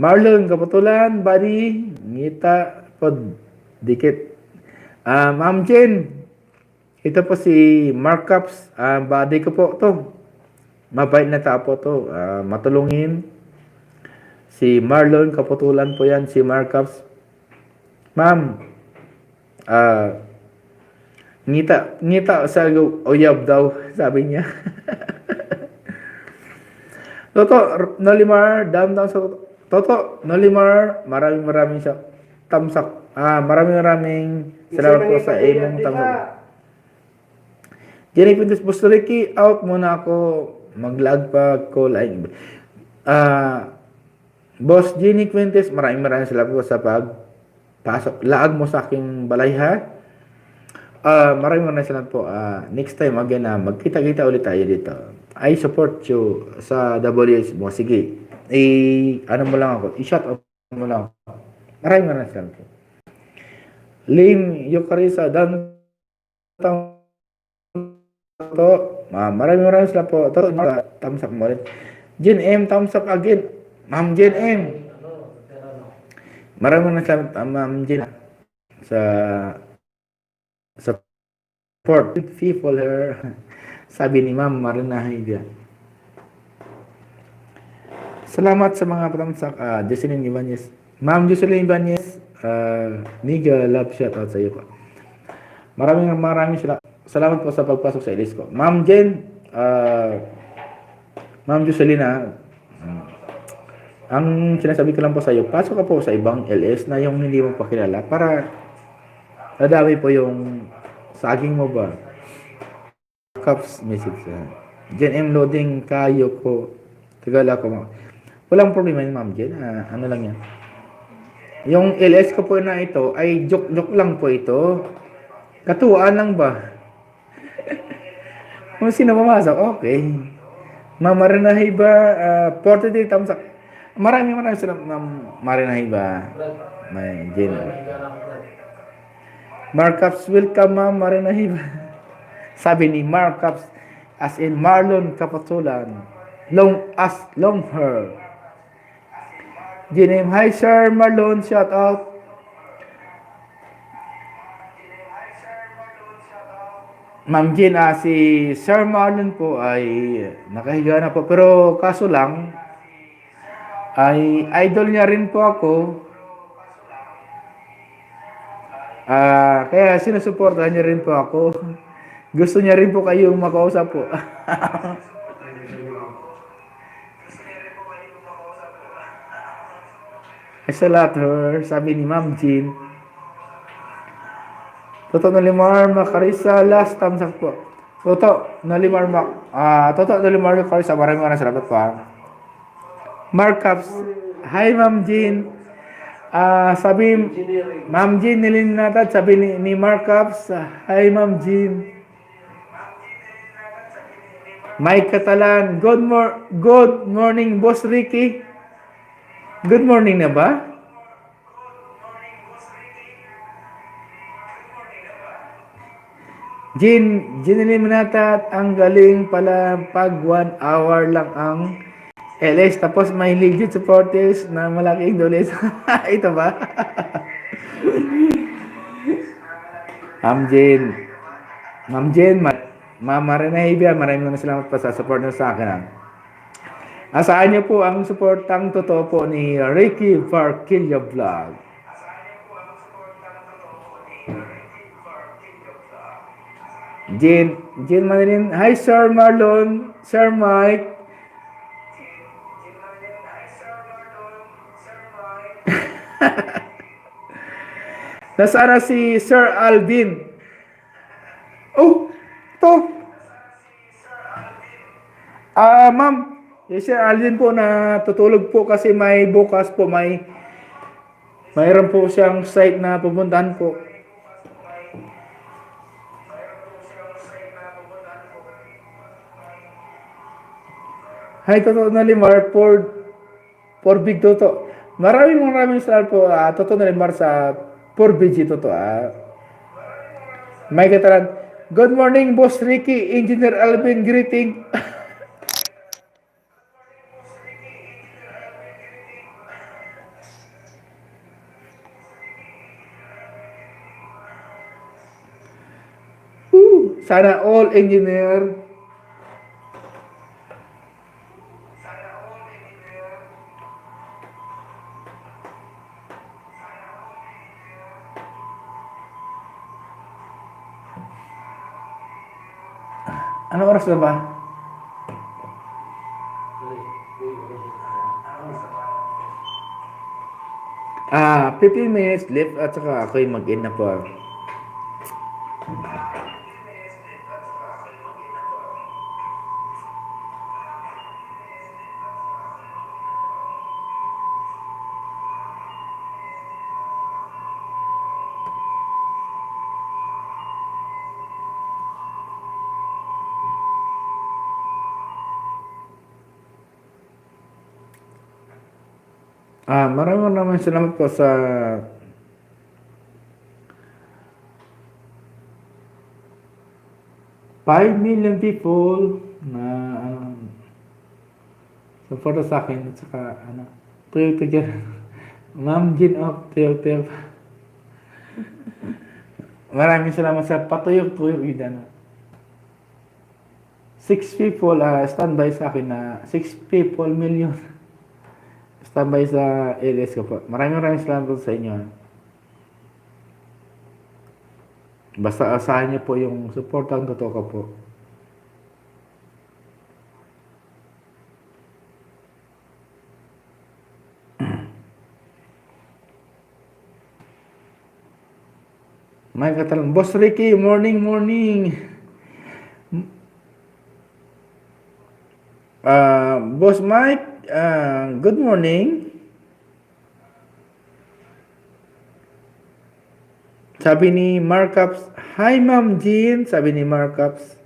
Marlon Kapatulan body, ngita po dikit. Ma'am Jen, ito po si Markups, body ko po to. Mabait na tao po to, matulungin. Si Marlon Kapatulan po yan, si Markups. Ma'am, ngita sa uyab daw, sabi niya. Toto Nolimar, downtown sa Toto Nolimar, maraming sa tamsak. Maraming salamat po sa imong tamsak. Jenny Quintes, Boss Ricky, out muna ako. Mag-lag pa ko like. Boss Jenny Quintes, maraming salamat po sa pagpasok. Laag mo sa aking balay, ha? Maraming salamat po. Next time again, magkita-kita ulit tayo dito. I support you sa WS mo. Sige. Ano mo lang ako. I-shout out mo lang ako. Maraming salamat po. Lim Yokarisa, to. Maraming salamat po. To, thumbs up mo rin. Jen M, thumbs up again. Ma'am Jen M. Maraming salamat, Ma'am Jen, sa support people her. Sabi ni Ma'am Marina Haidia. Salamat sa mga patamsak. Jocelyn Ibanez. Ma'am Jocelyn Ibanez, Niga, love shout out sa iyo po. Maraming salamat po sa pagpasok sa LS ko. Ma'am Jen, Ma'am Jocelyn, ang sinasabi ko lang po sa iyo, pasok ka po sa ibang LS na yung hindi mo pakilala para nadami po yung saging mo ba. Cups message. Jen M loading kayo ko. Tagala ko. Walang problema yun, Ma'am Jen. Ano lang yan. Yung LS ko po na ito ay joke lang po ito. Katuwaan lang ba? Kung sino pumasok, okay. Ma'am Marina Hiba, 43 thumbs up. Maraming salamat, Ma'am Marina Hiba. May Jen. Markups, welcome, Ma'am Marina Hiba. Sabi ni Markups, as in Marlon Kapatulan. Long hair. Jen, hi Sir Marlon, shout out. Ma'am Jen, si Sir Marlon po ay nakahiga na po. Pero kaso lang, ay idol niya rin po ako. Kaya sinusuportahan niya rin po ako. Gusto niya rin po kayong makausap po. Sa latter, sabi ni Ma'am Jean. Toto na limar Macarisa, last thumbs up po. Toto na limar Macarisa, maraming salamat po. Markups, hi Ma'am Jean. Sabi Ma'am Jean nilinatad, sabi ni Markups, hi Ma'am Jean. Mike Catalan, good morning Boss Ricky. Good morning na ba? Jean Limonata, ang galing pala pag 1 hour lang ang LS tapos may legit supporters na malaking doles. Ito ba? Ma'am Jean, Ma'am Marina Hibia, maraming salamat pa sa support nyo sa akin. Asahan niyo po ang suportang totoo po ni Ricky Varquilla Vlog. Jean Manilin, hi Sir Marlon, Sir Mike. Nasaan si Sir Alvin? Oh, to. Ma'am, Sir Alvin po na tutulog po kasi may bukas po mayroon po siyang site na pupuntahan po. Hi Toto na Limar for Big Toto. Maraming salamat po Toto na Limar sa for BG Toto. May Catalan. Good morning Boss Ricky, Engineer Alvin greeting. Sana all engineer. Ano oras na ba? Ah, 15 minutes left at saka ako'y mag-in na po. Maraming salamat po sa 5 million people na support sa akin at saka tuyo together. Ma'am Jean of Tuyo. Maraming salamat sa patuyok-tuyok yun. 6 people standby sa akin na 6 people million standby sa LS ko po. Maraming salamat po sa inyo. Basta asahan niyo po yung support ang totoo ko po. May katanong, Boss Ricky, morning. Boss Mike, good morning. Sabi ni Markups, hi Ma'am Jean, sabi ni Markups.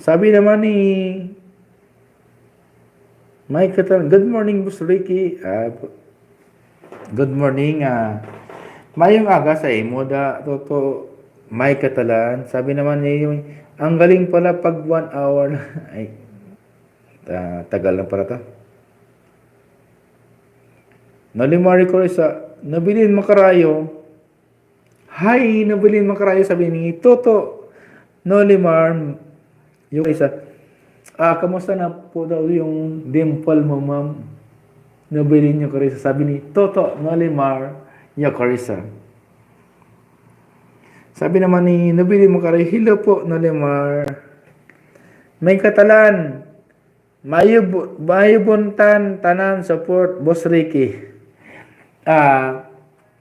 Sabi naman ni Mike katanong, good morning Boss Ricky. Good morning. Mayong aga sa imo da toto may katalan. Sabi naman niya yung ang galing pala pag 1 hour na. Ay, tagal lang para to. Nalimari ko sa nabilin makarayo. Hi, nabilin makarayo sabi ni Toto. Nolimar yung isa. Kamusta na po daw yung dimple mo, ma'am? Nabilin niyo Carissa. Sabi ni Toto Nolimar niya Carissa. Sabi naman ni nabilin mo Carissa. Hello po Nolimar. May katalan. Mayubuntan tanan support Boss Ricky.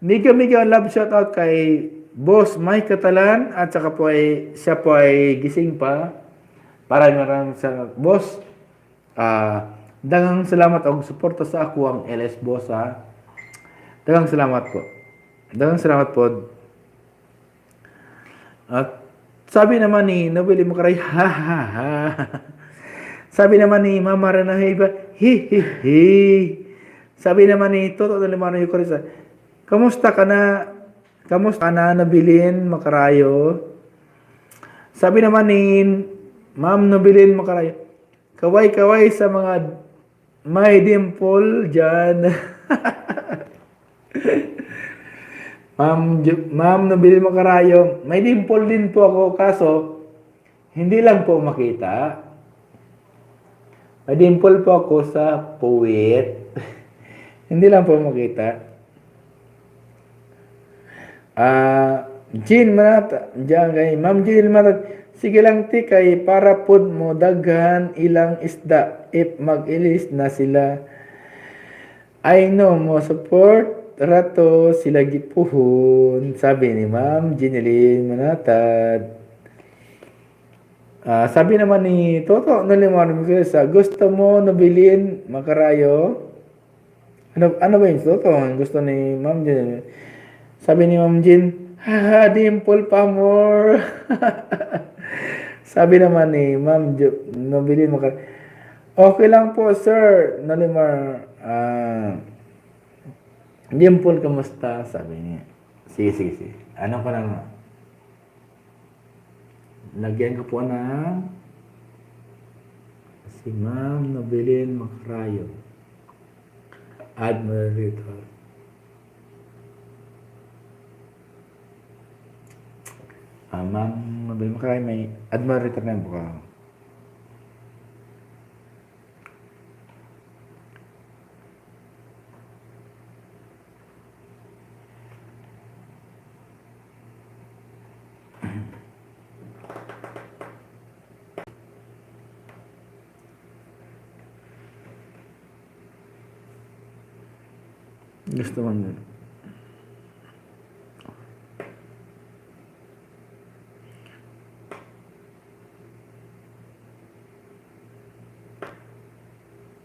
Mega love shoutout kay Boss Mike Catalan at saka po ay siya po ay gising pa. Maraming sa Boss. Daghang salamat og suporta sa ako ang LS Boss ha. Daghang salamat po. At sabi naman ni nabili mo karay ha. Sabi naman ni Mama Renahiba hi. Sabi naman ni Toto Nalimano Yukorisa, kamusta ka na nabilin makarayo? Sabi naman ni Ma'am Nabilin makarayo, kaway sa mga may dimple dyan. Ma'am Nabilin makarayo, may dimple din po ako kaso hindi lang po makita. May dimple po ako sa puwit. Hindi lang po makita. Jean Manata, diyan kay Ma'am Jean Manata, sige lang ti kay para pod mo daghan ilang isda if mag-ilis na sila. I know mo support rato sila gipuhon, sabi ni Ma'am Jeneline Manatad. Sabi naman ni Toto Nalimano sa gusto mo nabilin makarayo. Ano ba yun? Toto, gusto ni Ma'am Jean. Sabi ni Ma'am Jean, dimple pa more. Sabi naman ni Ma'am nabilin makarayo. Okay lang po, sir. Nalimar, dimple, kamusta? Sabi niya. Sige. Ano pa lang? Lagyan ko po na si Ma'am Nabilin Macrayo. Add moderator. Ma'am Nabilin Macrayo, may add moderator na yung buka. Gusto mo nun.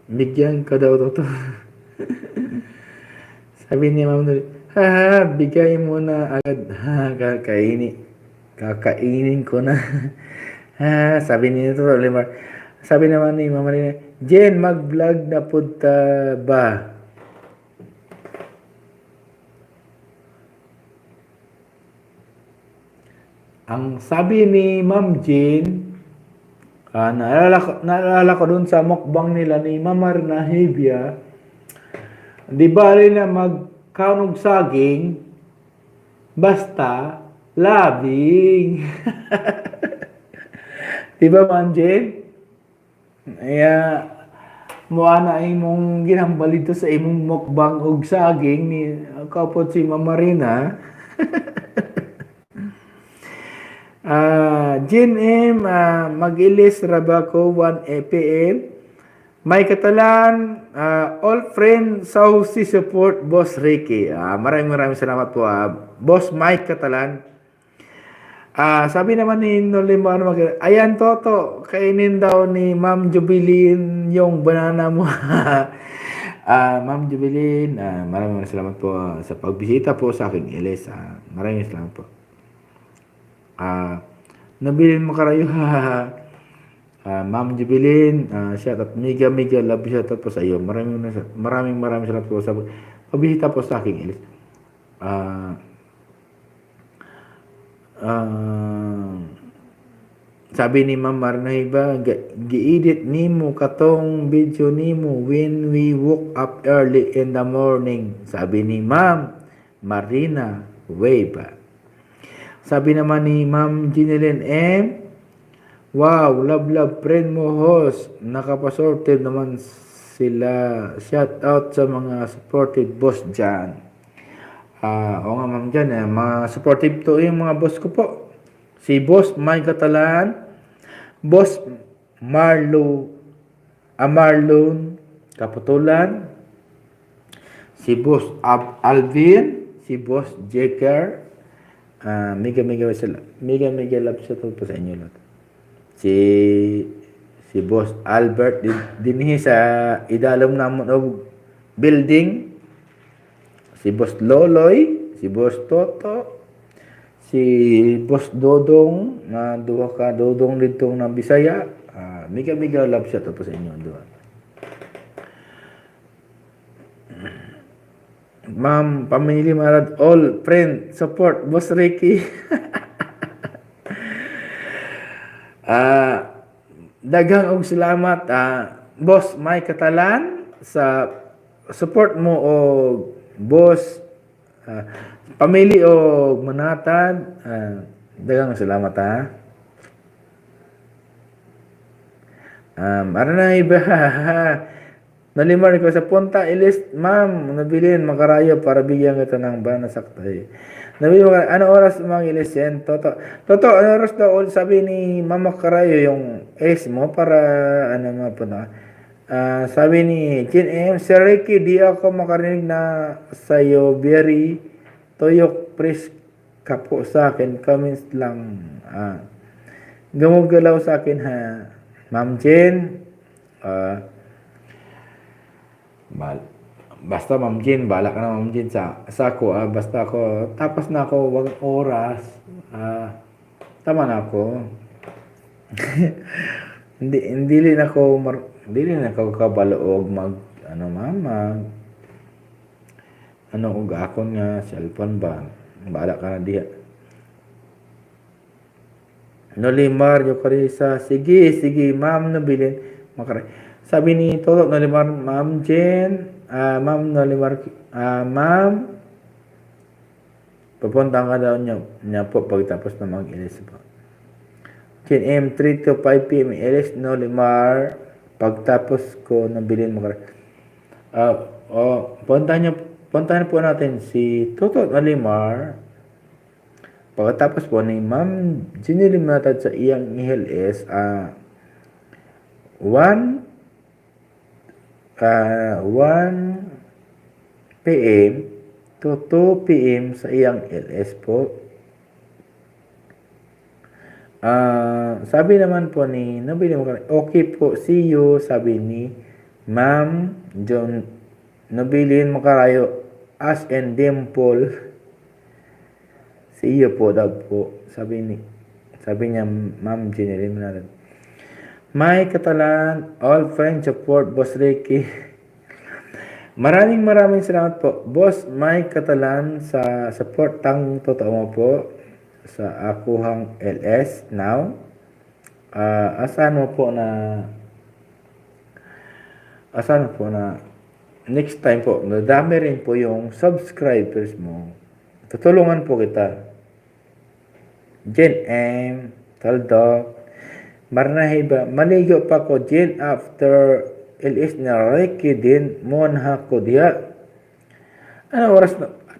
Bigyan ka daw to. Sabi ni Ma'am Nuri, bigay mo na agad. Kakainin ko na. Sabi ni Toto Limar. Sabi naman ni Mama Rina, Jen, mag-vlog na punta ba? Ang sabi ni Ma'am Jean, naalala ko dun sa mukbang nila ni Mama Nahibia, di bali na magkanog saging, basta labing. Di ba, Ma'am Jean? Kaya, mua na imong ginambal dito sa imong mukbang og saging ni kapot si Ma'am Marina. Jean M, mag-ilis rabako 1 PM. May Katalan, all friend si support Boss Ricky. Maraming salamat po, Boss Mike Katalan. Sabi naman ni Nolimar, ayan Toto, kainin daw ni Ma'am Jubilin yung banana mo. Ma'am Jubilin, maraming salamat po sa pagbisita po sa aking ilis. Maraming salamat po. Nabilin mo karayo. Ma'am Jubilin, shout out, mega love shout out po sa iyo. Maraming salamat po sa pagbisita po sa aking ilis. Sabi ni Ma'am Marnaiba, gi-edit nimo katong video nimo when we woke up early in the morning. Sabi ni Ma'am Marina Weba. Sabi naman ni Ma'am Ginelyn M, wow, love friend mo host. Nakapasorted naman sila. Shout out sa mga supported boss dyan. Oo nga Ma'am dyan, mga supportive to yung mga boss ko po. Si Boss Mike Katalan, Boss Marlon Kaputulan, si Boss Alvin, si Boss Jeker, mega love shout out po sa inyo lahat. Si Boss Albert dinhi sa idalom namon og building. Si Boss Loloy, si Boss Toto, si Boss Dodong, na duha ka Dodong dito na Bisaya. Mega love shout out po sa inyo duha. Ma'am, family marad, all friend, support, Boss Ricky. Daghang og salamat, Boss Mike Katalan, sa support mo og Boss family o Manatad. Daghang salamat na iba. Nalimar ko sa punta ilis, ma'am, nabilin makarayo para bigyan kita ng bana saktay. Nabilin mo, ano oras mga ilis yan? Toto, ano oras daw? Sabi ni Mama Karayo yung ilis mo para ano mga po na. Sabi ni Jean M, Sir Ricky, di ako makarinig na sa'yo, very tuyok, pres ka po sa akin, comments lang. Gamugalaw sa akin ha, Ma'am Jean. Basta Ma'am Jean, bala ka na Ma'am Jean sa ako, basta ako, tapos na ako, wag oras, tama na ako. hindi rin ako kabaloog ug akon nga cellphone ba, bala ka na diha. Nolimar yo Carissa, sige ma'am nabilin makaray. Sabi ni Toto Nolimar, Ma'am Jen, Ma'am Nolimar, Ma'am, papunta ka daw niya po pagtapos na mag-ilis po. Jen M, 3 to 5 p.m. ilis Nolimar, pagtapos ko nabilin mo ka. Puntahan po natin si Toto Nolimar. Pagkatapos po ni Ma'am Jenny Limatad sa iyang ILS, 1 p.m. to 2 p.m. sa iyang LS po. Sabi naman po ni nabili mo okay po, see you, sabi ni Ma'am John nabilin makarayo as and dimple, see you po daw po, sabi niya Ma'am Jenny Limatad. May Katalan, all friends support Boss Ricky. Maraming salamat po, Boss Mike Katalan, sa support tang totoo mo po. sa akuhang LS now. Asahan mo po na next time po, nadami rin po yung subscribers mo. Tutulungan po kita. Jen M. Taldok. Marnahiba. Maligo pa ko, Jen, after LS na Ricky din. Monha ko diya. Ano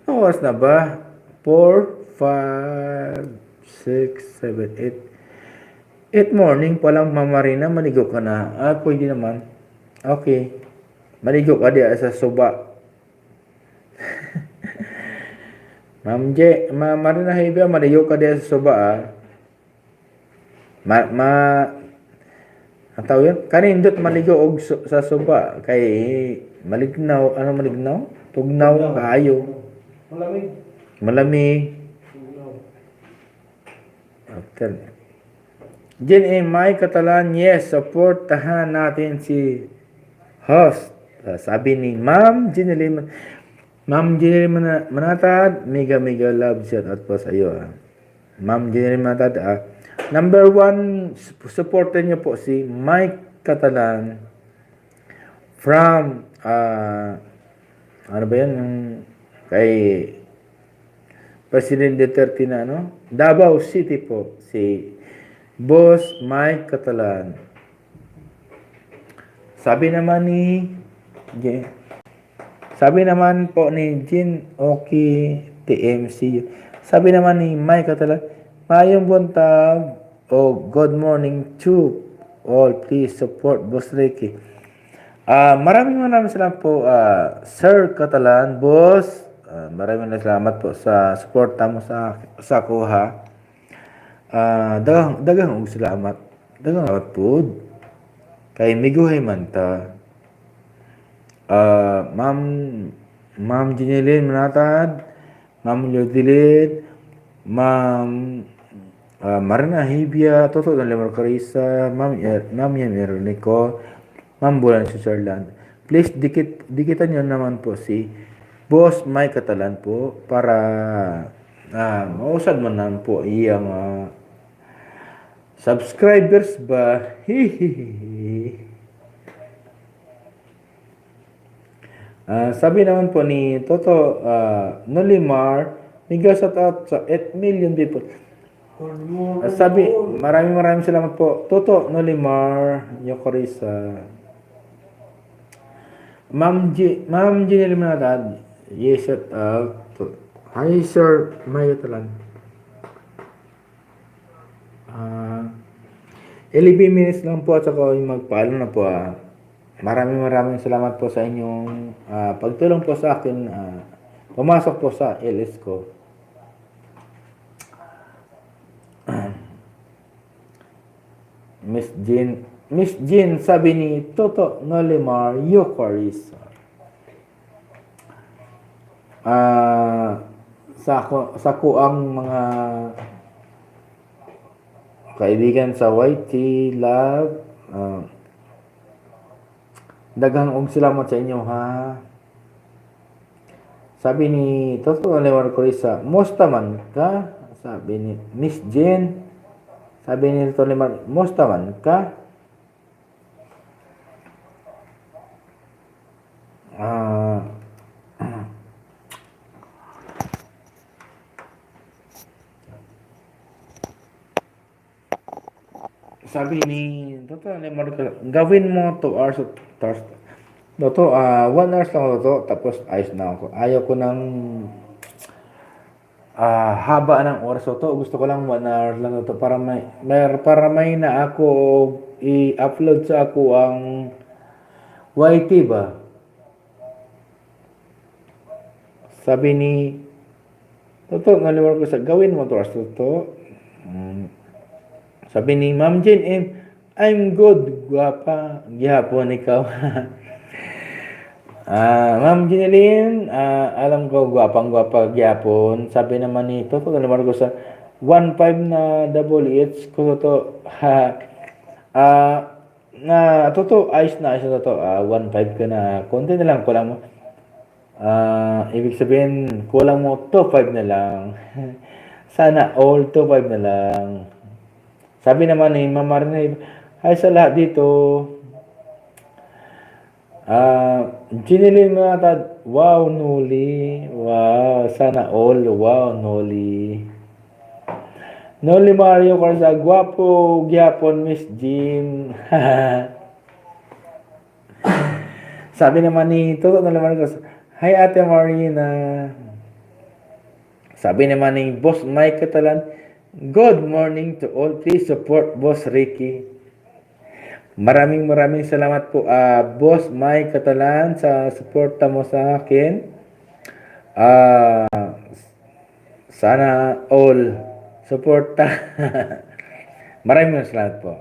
oras na ba? 4, 5, 6, 7, 8 morning pa lang, Ma'am Marina, maligo ka na. Pwede naman. Okay. Maligo ka diya sa suba. Ma'am Marina Hibia, maligo ka diya sa suba, ang tawag yun? Kanindot maligo og sa suba. Kay malignaw. Ano malignaw? Tugnaw, kaayo. Malamig. Malamig. Tugnaw. After. Jen A. May Catalan, yes, supportahan natin si host. Sabi ni Ma'am Jeneline Manatad, mega love shout out po sa iyo. Ma'am Jeneline Manatad, number 1, supportan niyo po si Mike Catalan from ano ba yan, yung kay President Duterte na, Davao City po, si Boss Mike Catalan. Sabi naman po ni Jean Oki TMC. Sabi naman ni Mike Catalan, mayong buntag o good morning to all. Please support Boss Ricky. Maraming salamat po, Sir Catalan, Boss. Maraming salamat po sa suporta mo sa kuha. Dagang salamat. Dagang salamat po. Kay miguhay man ta. Ma'am Jeneline Manatad, Ma'am Lodilid, Ma'am Marina Hibia, Toto ng Lemar Carissa, Ma'am Yan Ernico, Ma'am Bulan Switzerland. Please, dikitan nyo naman po si Boss Mike Catalan po para mausad man naman po iyang subscribers ba? Sabi naman po ni Toto Nolimar, mega shout out sa 8 million people. Sabi, maraming salamat po. Toto Nolimar, Yokorisa. Ma'am Jeneline Manatad, yes, shout out. Hi, Sir Mayo Talan. 11 minutes lang po at saka magpaalam na po. Maraming salamat po sa inyong pagtulong po sa akin. Pumasok po sa LS ko. Miss Jean, sabi ni Toto Nolimar, Yokoris. Sa kuang mga kaibigan sa YT Love, daghang og salamat sa inyo, ha. Sabi ni Toto Nolimar Corisa, musta man ka? Sabi ni Miss Jean, sabi ni Toto Nolimar, musta man ka? Sabi ni Toto, gawin mo 2 hours of task. Toto, 1 hours lang to, tapos ayos na ako. Ayaw ko ng haba ng oras to. Gusto ko lang 1 hour lang to para may na ako i-upload sa ako ang YT ba. Sabi ni Toto, naliwar ko sa gawin mo 2 hours to. Sabi ni Ma'am Jane, I'm good, guwapa. Gihapon ikaw. Ma'am Jeneline, alam ko, gwapang-gwapa gihapon. Sabi naman ni Toto, naman ko sa 1.5 na double H ko to. Toto, ayos na to. 1.5 ka na. Konti na lang, kulang mo. Ibig sabihin, kulang mo 2.5 na lang. Sana all 2-5 na lang. Sabi naman ni Mama Rene, hi sa lahat dito. Ginilin mga tad, wow, Noli. Wow, sana all. Wow, Noli. Noli Mario Corsa, guwapo, gyapon, Miss Jean. Sabi naman ni Toto na naman ko, hi Ate Marina. Sabi naman ni Boss Mike Catalan, good morning to all. Please support Boss Ricky. Maraming salamat po Boss Mike Catalan sa suporta mo sa akin. Sana all suporta. Maraming salamat po.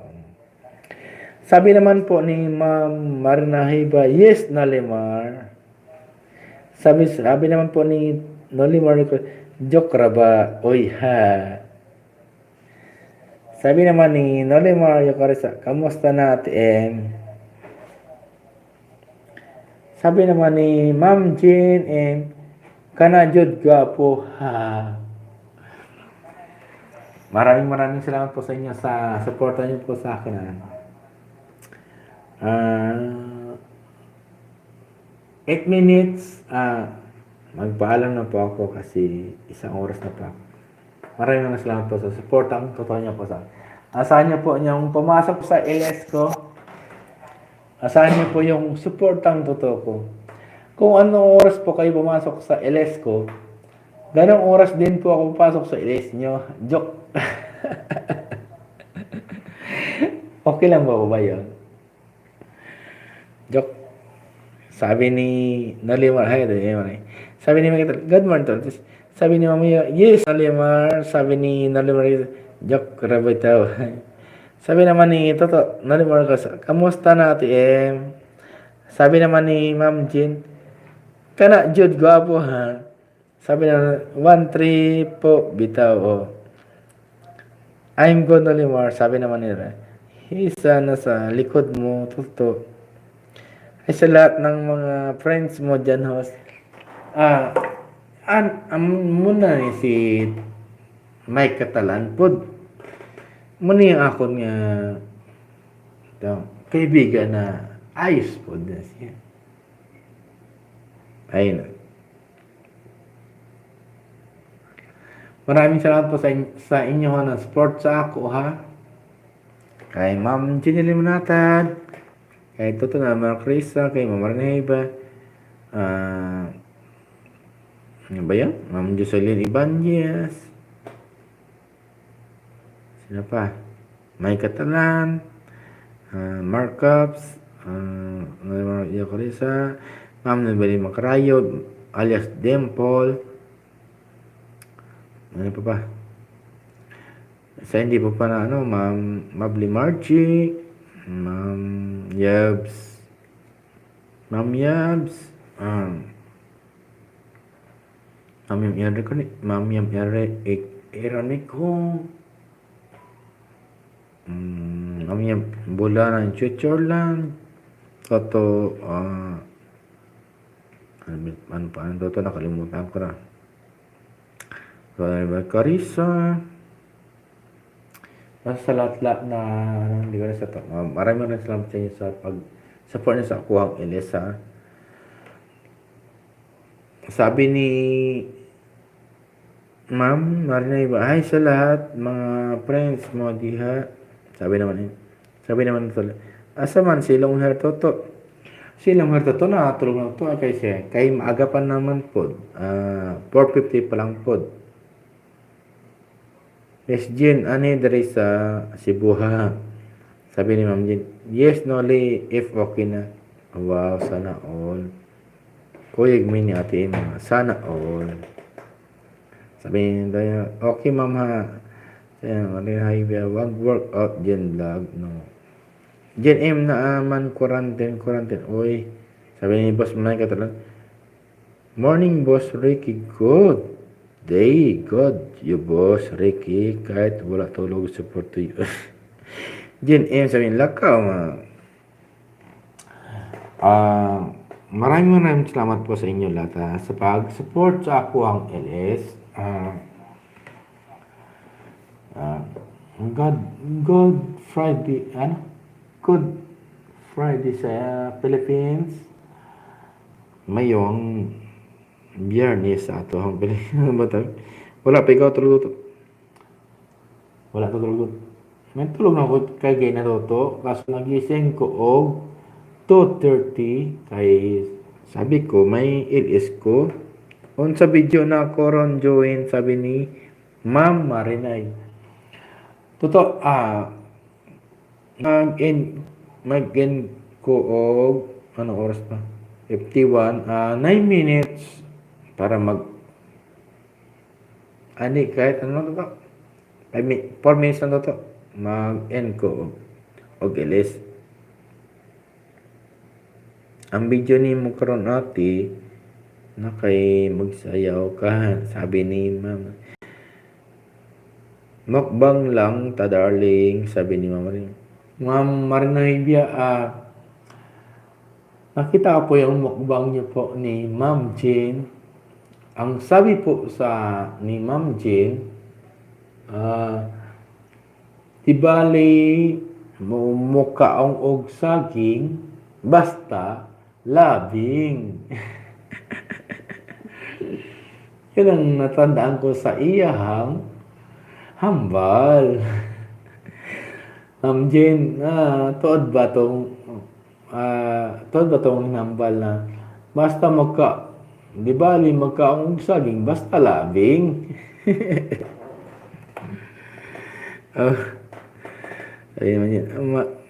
Sabi naman po ni Ma'am Marina Hiba, yes Nolimar. Sabi naman po ni Nolimar, joke ra ba? Oy ha. Sabi naman ni Nolimar Yokarisa, kamusta na Ate M? Sabi naman ni Ma'am Jean M, kana jud gwapo ha. Maraming salamat po sa inyo sa suporta niyo po sa akin. 8 minutes, magpaalam na po ako kasi 1 oras na po. Maraming salamat po sa support ang totoo niya po sa. Asahan niyo po niyong pumasok sa LS ko. Asahan niyo po yung support ang totoo ko. Kung anong oras po kayo pumasok sa LS ko, ganong oras din po ako pumasok sa LS niyo. Joke. Okay lang ba yun? Joke. Sabi ni Nalimar, sabi ni Miguel, good morning tol. Sabi ni Mamiya, yes Nalimar. Sabi ni Nalimar, joke rabay tao. Sabi naman ni Toto, Nalimar, kamusta na Ate M? Sabi naman ni Ma'am Jean, kana jud gwapo ha. Sabi naman, 1-3 po bitaw oh. I'm good Nalimar. Sabi naman nila, isa na sa likod mo, Toto. Ay sa lahat ng mga friends mo dyan, host. Muna ni si Mike Catalan pod. Muna yung ako nga kaibigan na ayos pod na siya. Ayun. Maraming salamat po sa inyo na support sa ako ha. Kay Ma'am Jenny Limonatad. Kay Toto na Mark Risa, kay Mama Reneba, ano ba yan? Ma'am Jocelyn Ibanez, sino pa? Mike Catalan, Mark Cups, Yoko Risa, Ma'am Nabali Macarayo, alias Dempol, ano pa? Sa hindi pa na Ma'am Mabli Margie, Ma'am Yabs, Ma'am Yam Ironico, Ma'am Yam Bola ng Chuchorland, Toto, ano to, nakalimutan ko na. Carissa, basta sa lahat na hindi ko na sa to. Maraming salamat sa inyo sa pag-support niyo sa Kuhang Elisa. Sabi ni Ma'am Marina Iba, hi sa lahat mga friends mo diha. Sabi naman ito. Asa man silong hair toto. Silong hair toto na tulog na to kay maaga pa naman pod. 4:50 pa lang pod. Yes, Jean, ani dari sa Cebu ha. Sabi ni Ma'am Jean, yes, Noli, if okay na. Wow, sana all. Kuyig mi ni Ate Emma, sana all. Sabi ni Daya, okay Ma'am ha. Sabi, wag work out Jean lag, no. Jean M na man quarantine. Oy, sabi ni Boss Mike Catalan, morning Boss Ricky, good day, good you Boss Ricky, kahit wala tulog, support to you. Jean M, sabihin, lakaw maraming salamat po sa inyo lahat sa pag-support sa ako ang LS. Ah, God, God Friday, ano? Good Friday sa Philippines. Mayong Biyernes sa ato ang Pilipinas. Ba tayo? Wala pa ikaw tulog. Wala pa tulog. May tulog na ako kay gay na to. Kaso nagising ko og 2:30 kay sabi ko may ilis ko. On sa video na ako ron join sabi ni Ma'am Marinay. Totoo, mag-in ko og ano oras pa? 51, 9 minutes para ani kahit ano to 4 minutes lang to mag-end ko og ilis. Ang video ni mo karon ati na kay magsayaw ka sabi ni Ma'am. Mukbang lang ta darling sabi ni Ma'am Marin. Ma'am Marinay, nakita ko po yung mukbang niyo po ni Ma'am Jane. Ang sabi po sa ni Ma'am Jane, tibali mukaong og saging basta labing. Yun ang natandaan ko sa iyahang hambal. Ma'am Jane, tuod ba tong hambal na basta di bali magkaong saging basta labing. Ayun yun.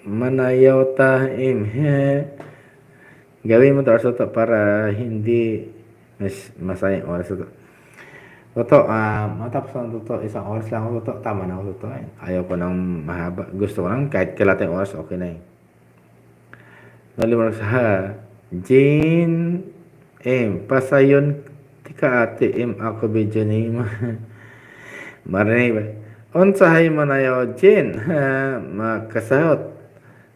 Manayaw taim. Gawin mo to to para hindi masayang oras to. Toto, matapos na to, isang oras lang ako to, tama na ako to. Ayaw ko nang mahaba. Gusto ko lang kahit kalating oras, okay na Nalimar sa Jane M. Pasayon tika ate M. Ako video ni Marinay ba? Unsahay manayaw Jane. Makasahot.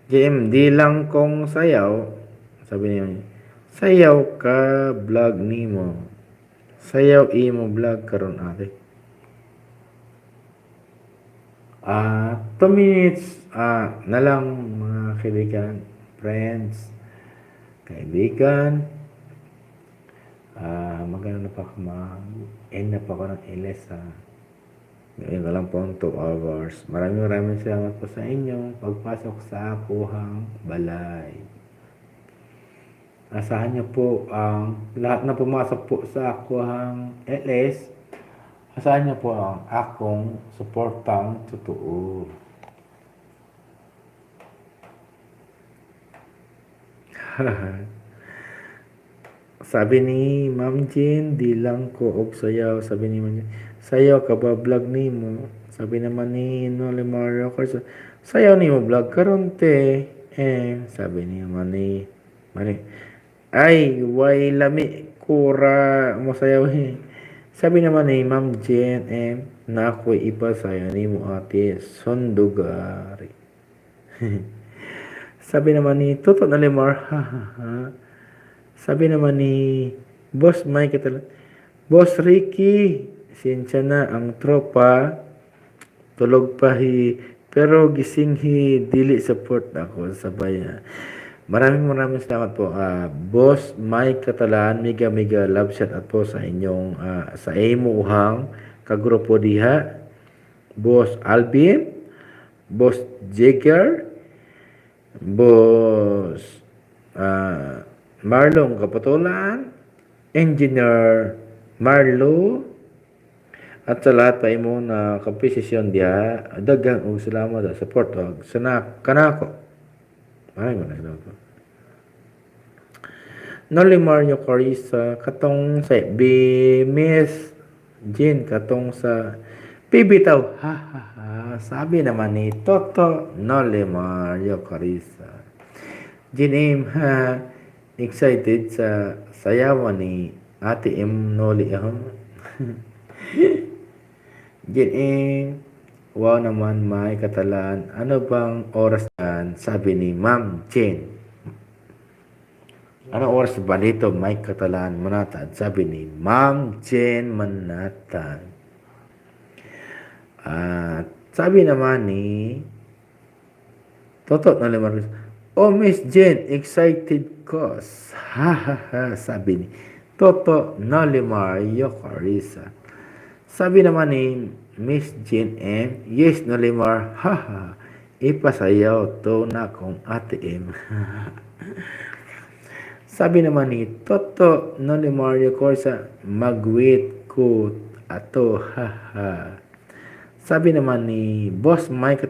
JM, di lang kong sayaw. Sabi niya, sayaw ka vlog ni mo. Sayaw imo vlog karon ate. 2 minutes na lang mga kaibigan, friends, kaibigan. Magano na pa ako end na pa ako ng ilis Gawin ko lang po ang 2 hours. Maraming salamat po sa inyong pagpasok sa akuhang balay. Asahan niyo po ang lahat na pumasok po sa akuhang LS. Asahan niyo po ang akong suportang totoo. Sabi ni Ma'am Jean, di lang ko og sayaw. Sabi ni Ma'am Jean, sayaw ka ba vlog ni mo? Sabi naman ni Noli Mario Corso, sayaw ni mo vlog karon te. Sabi ni Mani, ay, way lami kura mo sayaw Sabi naman ni Ma'am Jean, na ako'y ipasayaw ni mo ate Sondugari. Sabi naman ni Toto Nalimar, Sabi naman ni Boss Mike, Boss Ricky, sinsya na ang tropa, tulog pa pero gising dili support ako sa bayan. Maraming salamat po. Boss Mike Catalan, mega love shout out po sa inyong sa imo uhang kagrupo diha. Boss Alvin, Boss Jagger, Boss Marlon Kapatulan, Engineer Marlo, at sa lahat pa imo na komposisyon diha, daghang og salamat sa support og kanako. Maraming salamat po. Noli Mario Carissa, katong sa Miss Jean, katong sa Pibitaw. Sabi naman ni Toto Noli Mario Carissa. Jean excited sa sayawan ni Ate M. Noli. Jean wow naman may Katalan. Ano bang oras yan? Sabi ni Ma'am Jane. Ano oras ba dito may Katalan Manatad? Sabi ni Ma'am Jane Manatad. At Sabi naman ni Toto na limar. Oh, Miss Jen, excited cause. Ha ha ha, sabi ni Toto na limar Yokarisa. Sabi naman ni Miss Jen M, yes na limar, ha ha, ipasayaw to na kong ate M. Sabi naman ni Toto na limar Yokarisa, mag-wait ko ato, ha ha. Sabi naman ni Boss Mike,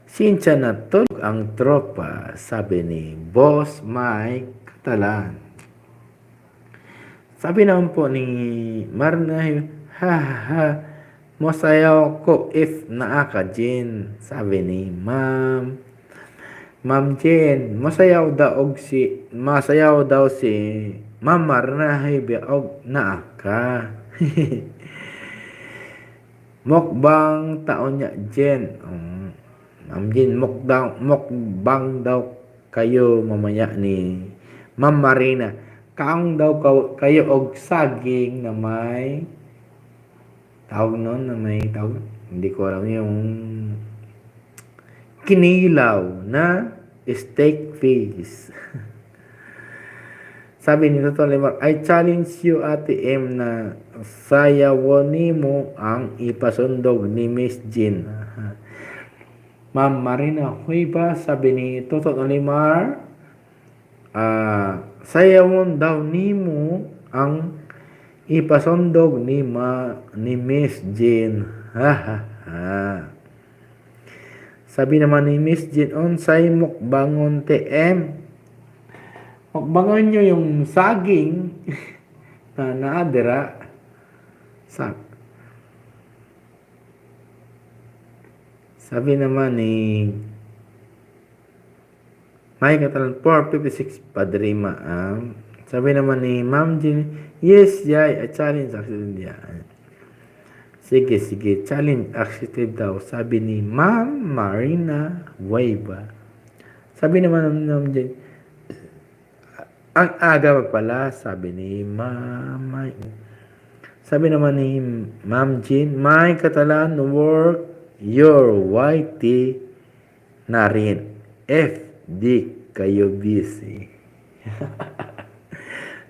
sinsya na tulog ang tropa, sabi ni Boss Mike Catalan. Sabi naman po ni Marna, ha ha, masayaw ko if naaka Jen, sabi ni Ma'am Jen, masayaw daw si Ma'am Marna og naaka. Mukbang taon niya Jen. Ma'am Jen, mukbang daw kayo mamaya ni Ma'am Marina. Kaong daw kayo og saging na may tawag nun, na may tawag. Hindi ko alam yung kinilaw na steak fish. Sabi ni Toto Limar, I challenge you Ate M na sayawon mo ang ipasundog ni Miss Jean. Ma'am Marina, huy ba? Sabi ni Toto Limar, sayawon daw nimo ang ipasundog ni Miss Jean. Ha ha ha. Sabi naman ni Miss Jean, unsay mukbangon TM? Mukbangon nyo yung saging na naadira sabi naman ni Mike Catalan 456 Padrima. Sabi naman ni Ma'am Jean, yes, yay, a challenge accepted yan. Sige, challenge accepted daw. Sabi ni Ma'am Marina Waiba. Sabi naman ni Ma'am Jean, ang aga pa pala, sabi ni Mama. Sabi naman ni Ma'am Jean, may Catalan work your YT na rin. FD kayo busy.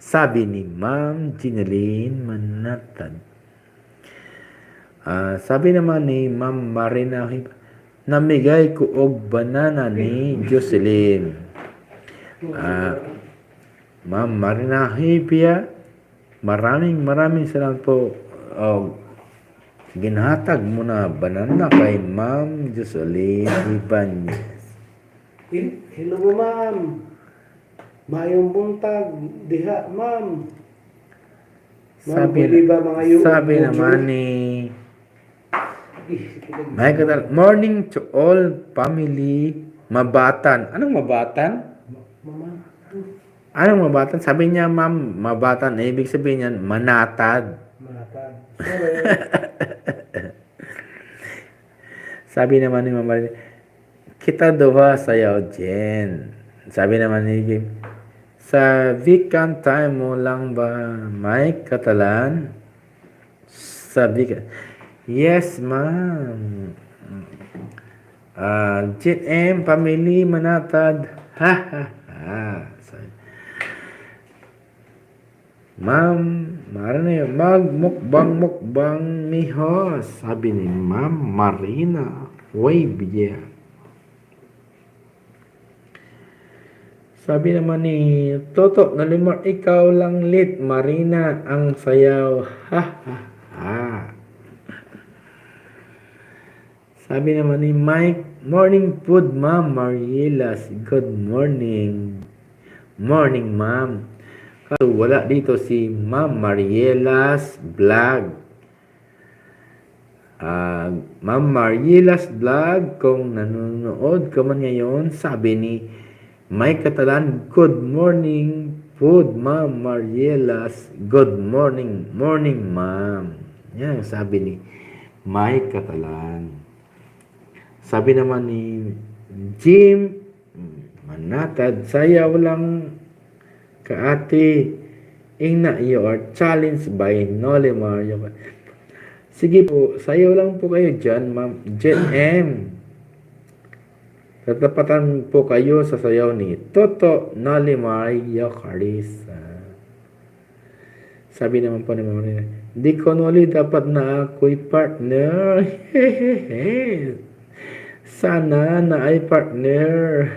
Sabi ni Ma'am Jeanine Manatad. Sabi naman ni Ma'am Marina, namigay ko og banana ni Jocelyn. Ma'am Marina Hipia, maraming salamat po. Ginhatag mo na banana kay Ma'am Jocelyn Ibanez. Hello mo, ma'am. Mayong buntag. Diha, ma'am. Sabi naman ni Michael, morning to all family Mabatan. Anong Mabatan? Mama. Anong Mabatan? Sabi niya, ma'am, Mabatan. Ibig sabihin niyan, manatad. Manatad. Sabi naman ni Mama, kita duha sayaw, Jen. Sabi naman ni Jim, sa vacant time mo lang ba may Catalan? Sa vacant. Yes, ma'am. Jen M, family, manatad. Ha, ha, ha. Ma'am, Marina, magmukbang miho, sabi ni Ma'am Marina Wavia. Sabi naman ni Toto Nalimar, ikaw lang lit, Marina, ang sayaw. Ha, ha, ha. Sabi naman ni Mike, morning food, Ma'am Marielas. Good morning. Morning, Ma'am. Kaso wala dito si Ma'am Marielas Vlog. Ma'am Marielas Vlog, kung nanonood ka man ngayon, sabi ni Mike Catalan, good morning food, Ma'am Marielas. Good morning. Morning, Ma'am. Yan ang sabi ni Mike Catalan. Sabi naman ni Jim Manatad, sayaw lang kaati, ingna you are challenged by Noli Mario. Sige po, sayo lang po kayo dyan, Ma'am Jen M. Tatapatan po kayo sa sayaw ni Toto Nalimar Yocarisa. Sabi naman po ni Mama Rina, di ko nuli dapat na ako'y partner. Hehehe. Sana na ay partner.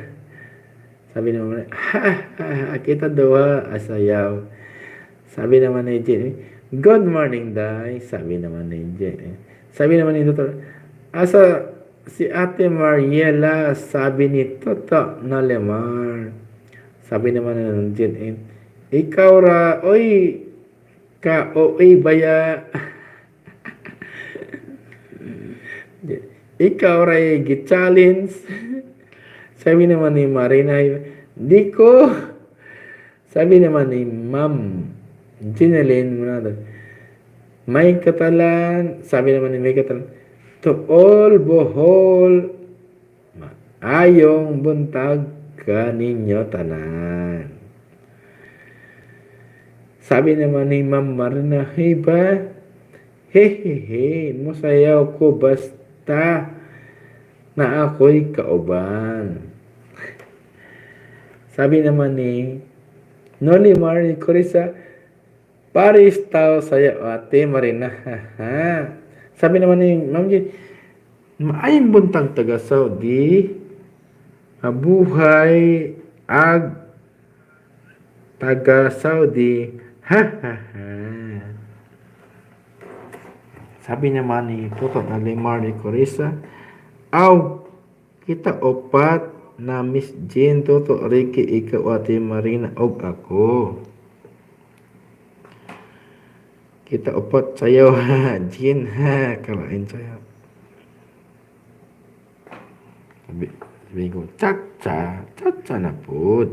Sabi ni Mama Rina, ha ha ha, kita doha asayaw. Sabi naman ni Jen, good morning, Day. Sabi naman ni Jen. Sabi naman ni Toto, asa si Ate Mariela, sabi ni Toto Nalimar. Sabi naman ni Jen, ikaw ra, oy, ka oy baya. Ikaw ra gi-challenge. Sabi naman ni Marina, di ko. Sabi naman ni Ma'am Ginelyn, may katalan. Sabi naman ni may katalan, to all bohol, ayong buntag ka ninyo tanan. Sabi naman ni Ma'am Marina, hey ba? Hehehe, masayaw ko basta na ako'y kauban. Sabi naman ni Noli Mari Corisa, Paris tao sayo Ate Marina. Sabi naman ni Ma'am Jen, maayong buntag taga Saudi, mabuhay ag taga Saudi. Ha ha ha. Sabi naman ni Toto Nalimar ni Corisa, aw, kita opat na Miss Jean, Toto, Ricky, ikaw, Ate Marina, og ako. Kita opat sayo, ha, Jean, ha, kalain sayo. Sabi ko, tsa na po.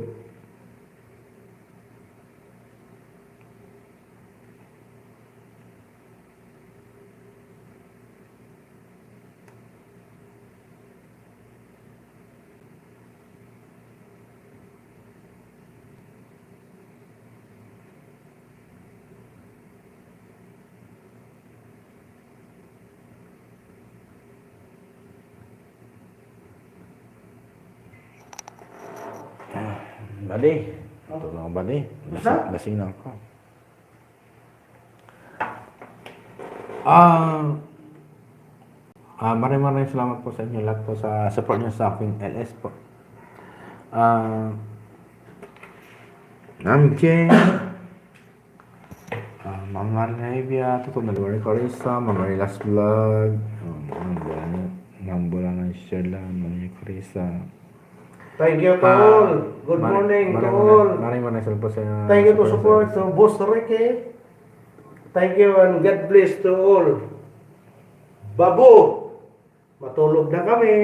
Bali. Ito lang bali. Lasing na ako. Maraming salamat po sa inyo lahat po sa support nyo sa aking LS po. Ma'am Jen, Ma'am Marina Evia, Toto Nalimar Corisa, Ma'am Marilas Vlog, Ma'am Bulangan Sherla, Ma'am Corisa. Thank you to all. Good morning to all. Maraming salamat po sa inyo. Thank you to support to Boss Ricky. Thank you and God bless to all. Babu, matulog na kami.